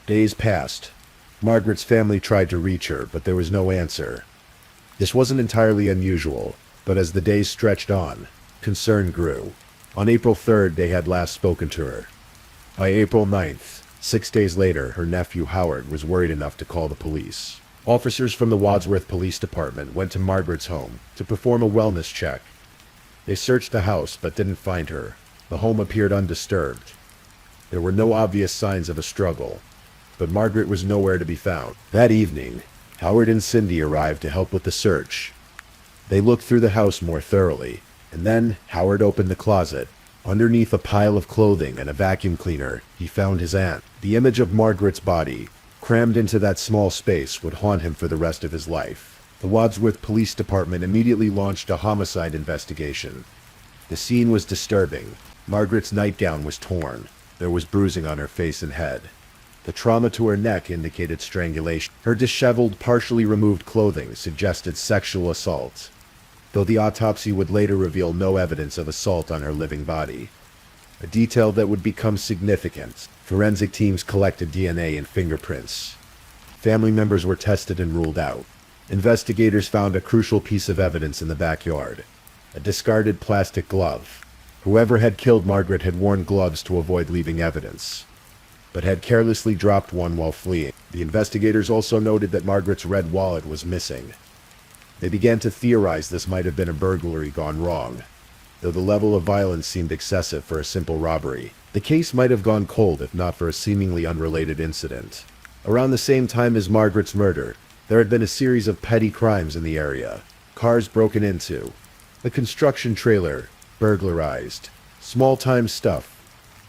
Days passed. Margaret's family tried to reach her, but there was no answer. This wasn't entirely unusual, but as the days stretched on, concern grew. On April 3rd, they had last spoken to her. By April 9th, 6 days later, her nephew Howard was worried enough to call the police. Officers from the Wadsworth Police Department went to Margaret's home to perform a wellness check. They searched the house but didn't find her. The home appeared undisturbed. There were no obvious signs of a struggle, but Margaret was nowhere to be found. That evening, Howard and Cindy arrived to help with the search. They looked through the house more thoroughly, and then Howard opened the closet. Underneath a pile of clothing and a vacuum cleaner, he found his aunt. The image of Margaret's body, crammed into that small space, would haunt him for the rest of his life. The Wadsworth Police Department immediately launched a homicide investigation. The scene was disturbing. Margaret's nightgown was torn. There was bruising on her face and head. The trauma to her neck indicated strangulation. Her disheveled, partially removed clothing suggested sexual assault, though the autopsy would later reveal no evidence of assault on her living body, a detail that would become significant. Forensic teams collected DNA and fingerprints. Family members were tested and ruled out. Investigators found a crucial piece of evidence in the backyard: a discarded plastic glove. Whoever had killed Margaret had worn gloves to avoid leaving evidence, but had carelessly dropped one while fleeing. The investigators also noted that Margaret's red wallet was missing. They began to theorize this might have been a burglary gone wrong, though the level of violence seemed excessive for a simple robbery. The case might have gone cold if not for a seemingly unrelated incident. Around the same time as Margaret's murder, there had been a series of petty crimes in the area. Cars broken into, a construction trailer burglarized, small-time stuff.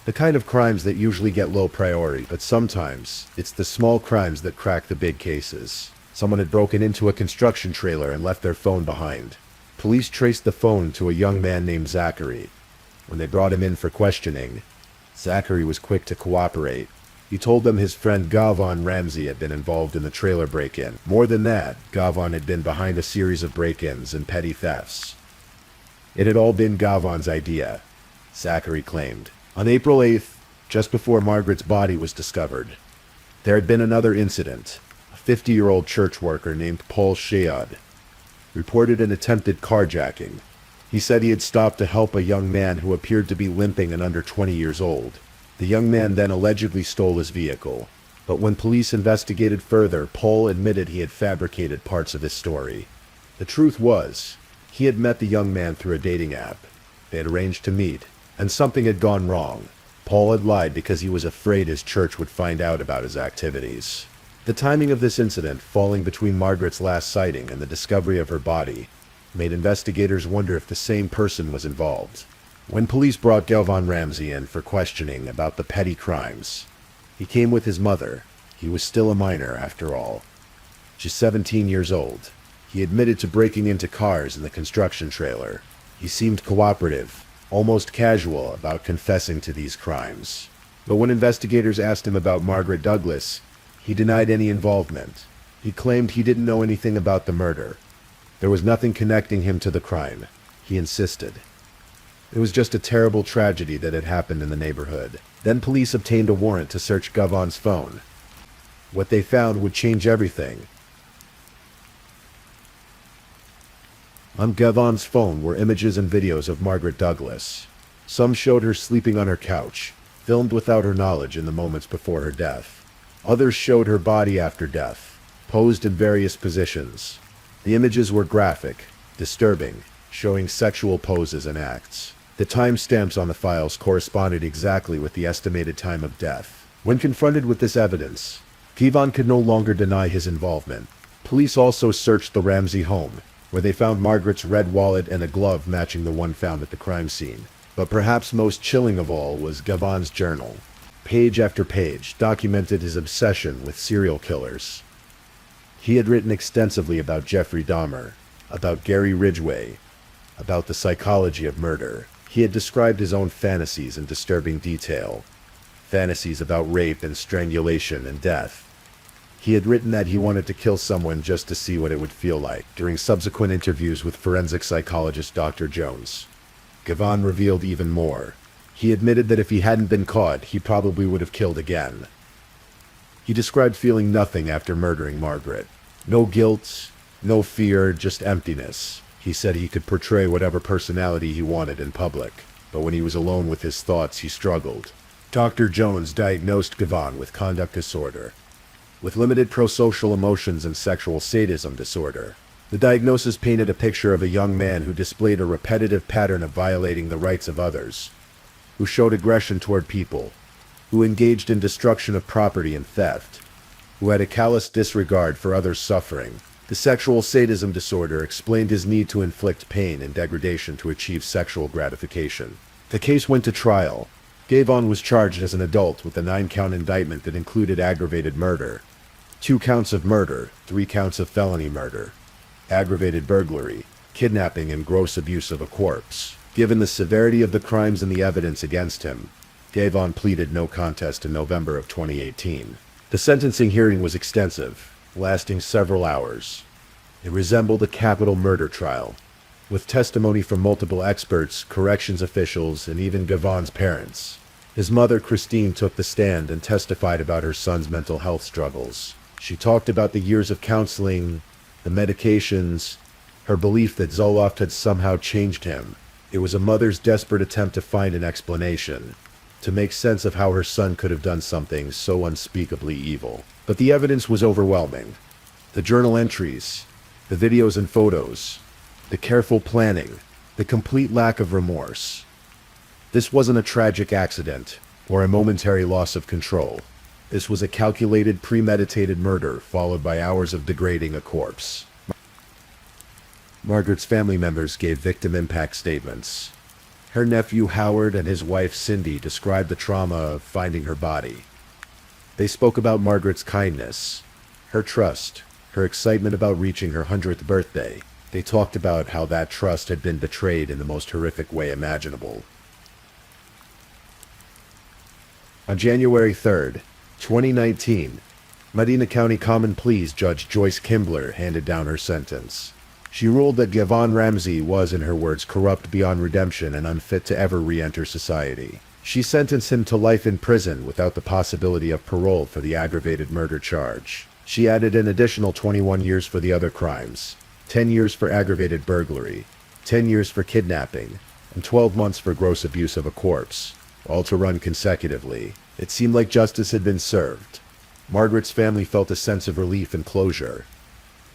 The kind of crimes that usually get low priority, but sometimes it's the small crimes that crack the big cases. Someone had broken into a construction trailer and left their phone behind. Police traced the phone to a young man named Zachary. When they brought him in for questioning, Zachary was quick to cooperate. He told them his friend Gavon Ramsey had been involved in the trailer break-in. More than that, Gavon had been behind a series of break-ins and petty thefts. It had all been Gavon's idea, Zachary claimed. On April 8th, just before Margaret's body was discovered, there had been another incident. A 50-year-old church worker named Paul Shead reported an attempted carjacking. He said he had stopped to help a young man who appeared to be limping and under 20 years old. The young man then allegedly stole his vehicle, but when police investigated further, Paul admitted he had fabricated parts of his story. The truth was, he had met the young man through a dating app. They had arranged to meet, and something had gone wrong. Paul had lied because he was afraid his church would find out about his activities. The timing of this incident, falling between Margaret's last sighting and the discovery of her body, made investigators wonder if the same person was involved. When police brought Gavon Ramsey in for questioning about the petty crimes, he came with his mother. He was still a minor, after all, just 17 years old. He admitted to breaking into cars in the construction trailer. He seemed cooperative, almost casual about confessing to these crimes. But when investigators asked him about Margaret Douglas, he denied any involvement. He claimed he didn't know anything about the murder. There was nothing connecting him to the crime, he insisted. It was just a terrible tragedy that had happened in the neighborhood. Then police obtained a warrant to search Gavon's phone. What they found would change everything. On Gavon's phone were images and videos of Margaret Douglas. Some showed her sleeping on her couch, filmed without her knowledge in the moments before her death. Others showed her body after death, posed in various positions. The images were graphic, disturbing, showing sexual poses and acts. The timestamps on the files corresponded exactly with the estimated time of death. When confronted with this evidence, Gavon could no longer deny his involvement. Police also searched the Ramsey home, where they found Margaret's red wallet and a glove matching the one found at the crime scene. But perhaps most chilling of all was Gavon's journal. Page after page documented his obsession with serial killers. He had written extensively about Jeffrey Dahmer, about Gary Ridgway, about the psychology of murder. He had described his own fantasies in disturbing detail. Fantasies about rape and strangulation and death. He had written that he wanted to kill someone just to see what it would feel like. During subsequent interviews with forensic psychologist Dr. Jones, Gavon revealed even more. He admitted that if he hadn't been caught, he probably would have killed again. He described feeling nothing after murdering Margaret. No guilt, no fear, just emptiness. He said he could portray whatever personality he wanted in public, but when he was alone with his thoughts, he struggled. Dr. Jones diagnosed Gavon with conduct disorder, with limited prosocial emotions and sexual sadism disorder. The diagnosis painted a picture of a young man who displayed a repetitive pattern of violating the rights of others, who showed aggression toward people, who engaged in destruction of property and theft, who had a callous disregard for others' suffering. The sexual sadism disorder explained his need to inflict pain and degradation to achieve sexual gratification. The case went to trial. Gavon was charged as an adult with a 9-count indictment that included aggravated murder, 2 counts of murder, 3 counts of felony murder, aggravated burglary, kidnapping, and gross abuse of a corpse. Given the severity of the crimes and the evidence against him, Gavon pleaded no contest in November of 2018. The sentencing hearing was extensive, lasting several hours. It resembled a capital murder trial, with testimony from multiple experts, corrections officials, and even Gavon's parents. His mother, Christine, took the stand and testified about her son's mental health struggles. She talked about the years of counseling, the medications, her belief that Zoloft had somehow changed him. It was a mother's desperate attempt to find an explanation, to make sense of how her son could have done something so unspeakably evil. But the evidence was overwhelming. The journal entries, the videos and photos, the careful planning, the complete lack of remorse. This wasn't a tragic accident or a momentary loss of control. This was a calculated, premeditated murder followed by hours of degrading a corpse. Margaret's family members gave victim impact statements. Her nephew Howard and his wife Cindy described the trauma of finding her body. They spoke about Margaret's kindness, her trust, her excitement about reaching her 100th birthday. They talked about how that trust had been betrayed in the most horrific way imaginable. On January 3rd, 2019, Medina County Common Pleas Judge Joyce Kimbler handed down her sentence. She ruled that Gavon Ramsey was, in her words, corrupt beyond redemption and unfit to ever re-enter society. She sentenced him to life in prison without the possibility of parole for the aggravated murder charge. She added an additional 21 years for the other crimes, 10 years for aggravated burglary, 10 years for kidnapping, and 12 months for gross abuse of a corpse, all to run consecutively. It seemed like justice had been served. Margaret's family felt a sense of relief and closure.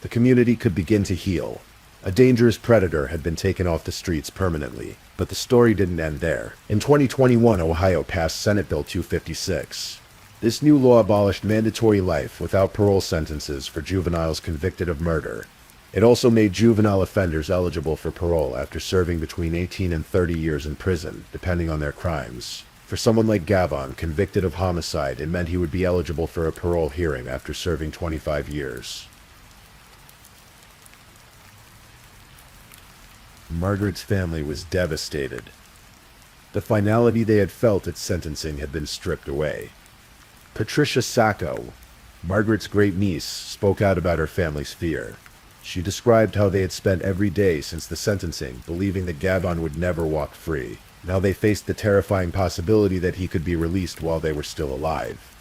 The community could begin to heal. A dangerous predator had been taken off the streets permanently. But the story didn't end there. In 2021, Ohio passed Senate Bill 256. This new law abolished mandatory life without parole sentences for juveniles convicted of murder. It also made juvenile offenders eligible for parole after serving between 18 and 30 years in prison, depending on their crimes. For someone like Gavon, convicted of homicide, it meant he would be eligible for a parole hearing after serving 25 years. Margaret's family was devastated. The finality they had felt at sentencing had been stripped away. Patricia Sacco, Margaret's great niece, spoke out about her family's fear. She described how they had spent every day since the sentencing believing that Gavon would never walk free. Now they faced the terrifying possibility that he could be released while they were still alive.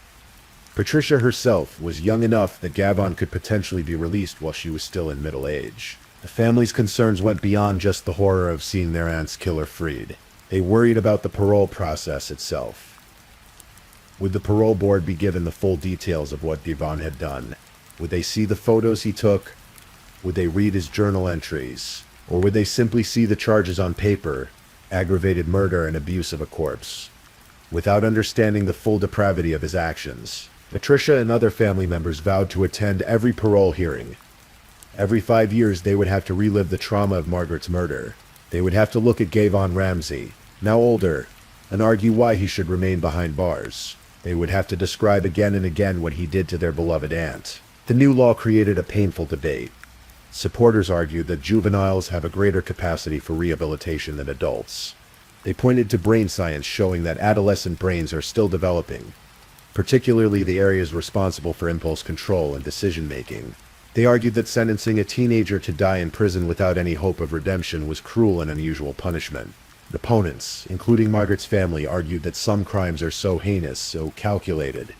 Patricia herself was young enough that Gavon could potentially be released while she was still in middle age. The family's concerns went beyond just the horror of seeing their aunt's killer freed. They worried about the parole process itself. Would the parole board be given the full details of what Gavon had done? Would they see the photos he took? Would they read his journal entries? Or would they simply see the charges on paper, aggravated murder and abuse of a corpse, without understanding the full depravity of his actions? Patricia and other family members vowed to attend every parole hearing. Every 5 years they would have to relive the trauma of Margaret's murder. They would have to look at Gavon Ramsey, now older, and argue why he should remain behind bars. They would have to describe again and again what he did to their beloved aunt. The new law created a painful debate. Supporters argued that juveniles have a greater capacity for rehabilitation than adults. They pointed to brain science showing that adolescent brains are still developing, particularly the areas responsible for impulse control and decision-making. They argued that sentencing a teenager to die in prison without any hope of redemption was cruel and unusual punishment. Opponents, including Margaret's family, argued that some crimes are so heinous, so calculated,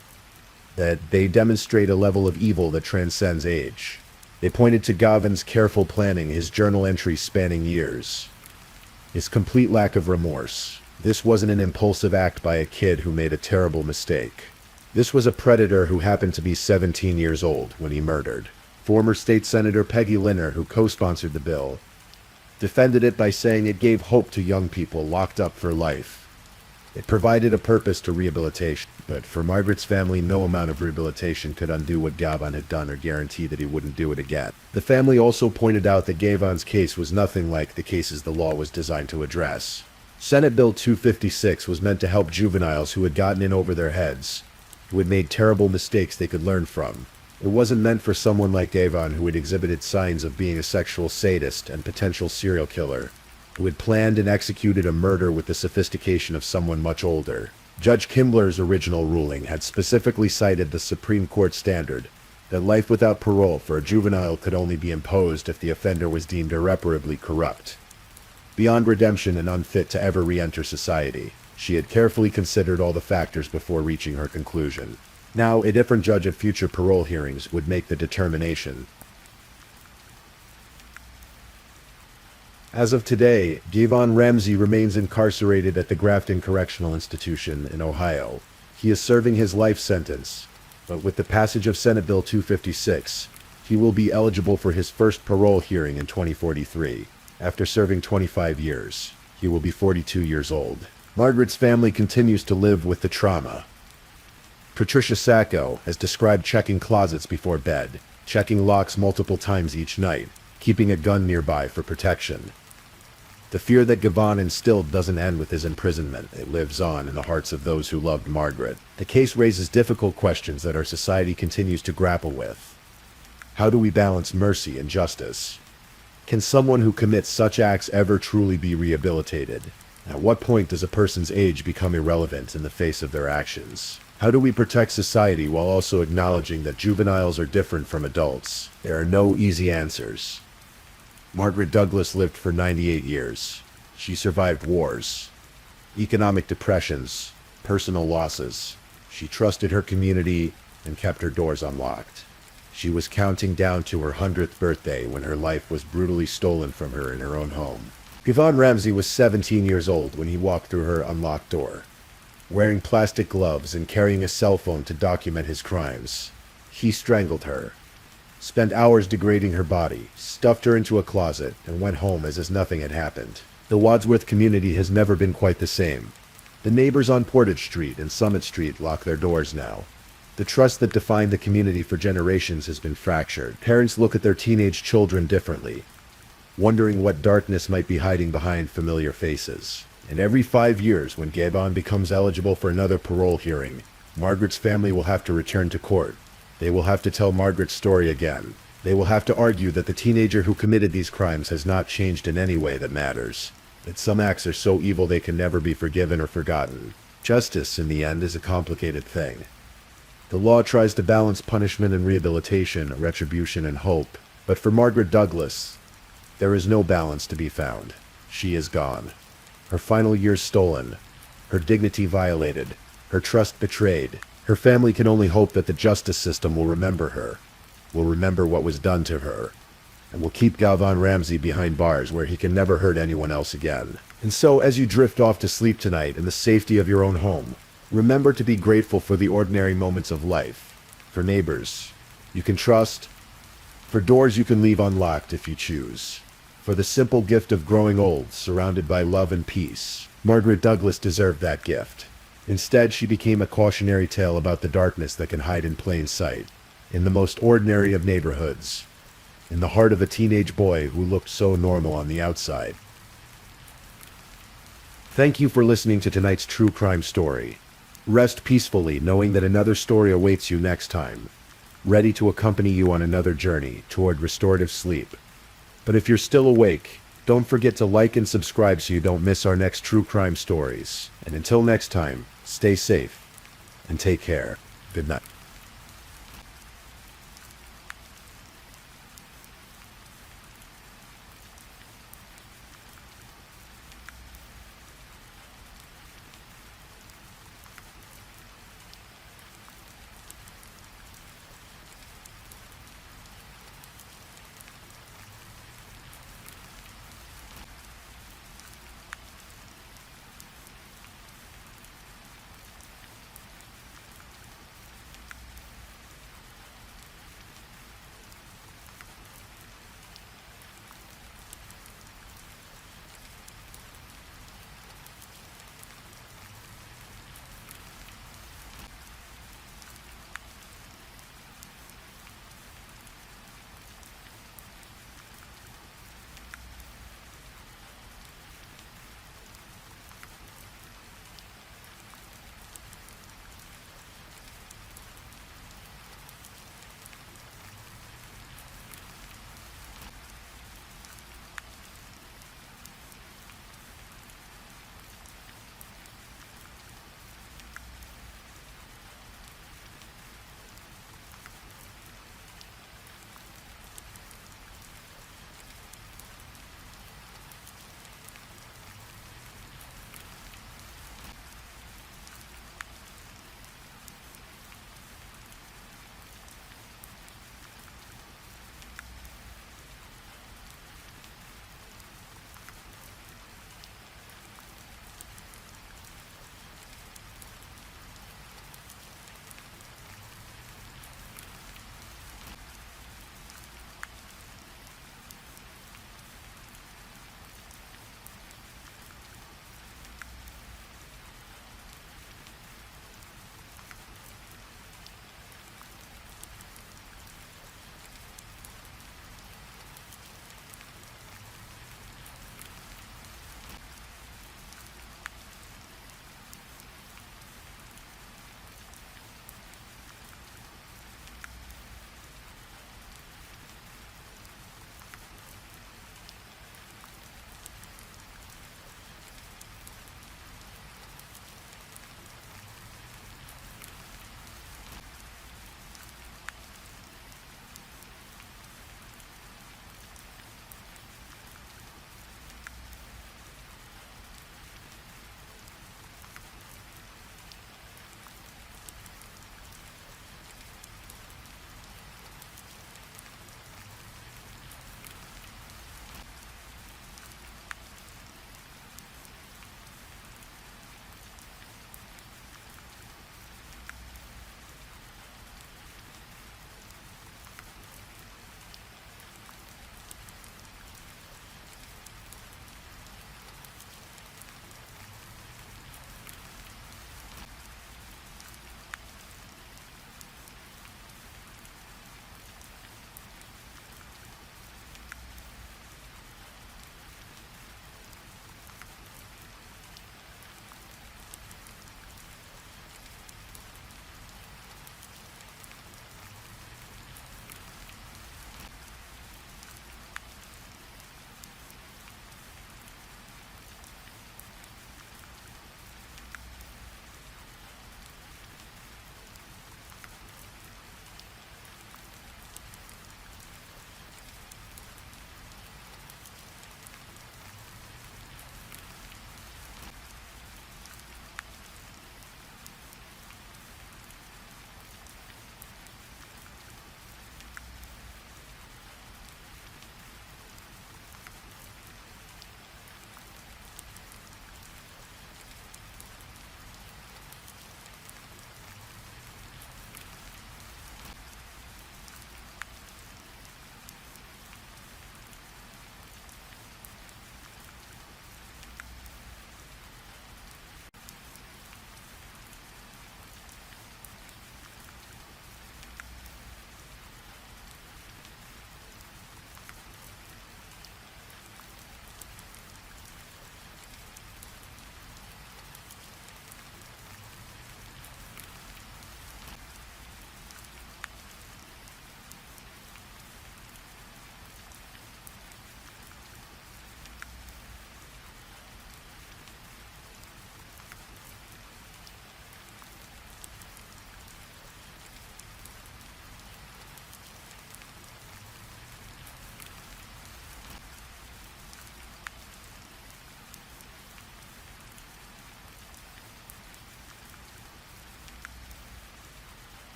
that they demonstrate a level of evil that transcends age. They pointed to Gavon's careful planning, his journal entries spanning years, his complete lack of remorse. This wasn't an impulsive act by a kid who made a terrible mistake. This was a predator who happened to be 17 years old when he murdered. Former State Senator Peggy Linner, who co-sponsored the bill, defended it by saying it gave hope to young people locked up for life. It provided a purpose to rehabilitation, but for Margaret's family, no amount of rehabilitation could undo what Gavon had done or guarantee that he wouldn't do it again. The family also pointed out that Gavon's case was nothing like the cases the law was designed to address. Senate Bill 256 was meant to help juveniles who had gotten in over their heads, who had made terrible mistakes they could learn from. It wasn't meant for someone like Gavon, who had exhibited signs of being a sexual sadist and potential serial killer, who had planned and executed a murder with the sophistication of someone much older. Judge Kimbler's original ruling had specifically cited the Supreme Court standard that life without parole for a juvenile could only be imposed if the offender was deemed irreparably corrupt, beyond redemption and unfit to ever re-enter society. She had carefully considered all the factors before reaching her conclusion. Now, a different judge at future parole hearings would make the determination. As of today, Gavon Ramsey remains incarcerated at the Grafton Correctional Institution in Ohio. He is serving his life sentence, but with the passage of Senate Bill 256, he will be eligible for his first parole hearing in 2043. After serving 25 years, he will be 42 years old. Margaret's family continues to live with the trauma. Patricia Sacco has described checking closets before bed, checking locks multiple times each night, keeping a gun nearby for protection. The fear that Gavon instilled doesn't end with his imprisonment. It lives on in the hearts of those who loved Margaret. The case raises difficult questions that our society continues to grapple with. How do we balance mercy and justice? Can someone who commits such acts ever truly be rehabilitated? At what point does a person's age become irrelevant in the face of their actions? How do we protect society while also acknowledging that juveniles are different from adults? There are no easy answers. Margaret Douglas lived for 98 years. She survived wars, economic depressions, personal losses. She trusted her community and kept her doors unlocked. She was counting down to her 100th birthday when her life was brutally stolen from her in her own home. Gavon Ramsey was 17 years old when he walked through her unlocked door, wearing plastic gloves and carrying a cell phone to document his crimes. He strangled her, spent hours degrading her body, stuffed her into a closet, and went home as if nothing had happened. The Wadsworth community has never been quite the same. The neighbors on Portage Street and Summit Street lock their doors now. The trust that defined the community for generations has been fractured. Parents look at their teenage children differently, wondering what darkness might be hiding behind familiar faces. And every 5 years, when Gavon becomes eligible for another parole hearing, Margaret's family will have to return to court. They will have to tell Margaret's story again. They will have to argue that the teenager who committed these crimes has not changed in any way that matters, that some acts are so evil they can never be forgiven or forgotten. Justice, in the end, is a complicated thing. The law tries to balance punishment and rehabilitation, retribution and hope, but for Margaret Douglas, there is no balance to be found. She is gone. Her final years stolen, her dignity violated, her trust betrayed. Her family can only hope that the justice system will remember her, will remember what was done to her, and will keep Galvan Ramsey behind bars where he can never hurt anyone else again. And so, as you drift off to sleep tonight in the safety of your own home, remember to be grateful for the ordinary moments of life, for neighbors you can trust, for doors you can leave unlocked if you choose, for the simple gift of growing old, surrounded by love and peace. Margaret Douglas deserved that gift. Instead, she became a cautionary tale about the darkness that can hide in plain sight, in the most ordinary of neighborhoods, in the heart of a teenage boy who looked so normal on the outside. Thank you for listening to tonight's true crime story. Rest peacefully knowing that another story awaits you next time, ready to accompany you on another journey toward restorative sleep. But if you're still awake, don't forget to like and subscribe so you don't miss our next true crime stories. And until next time, stay safe and take care. Good night.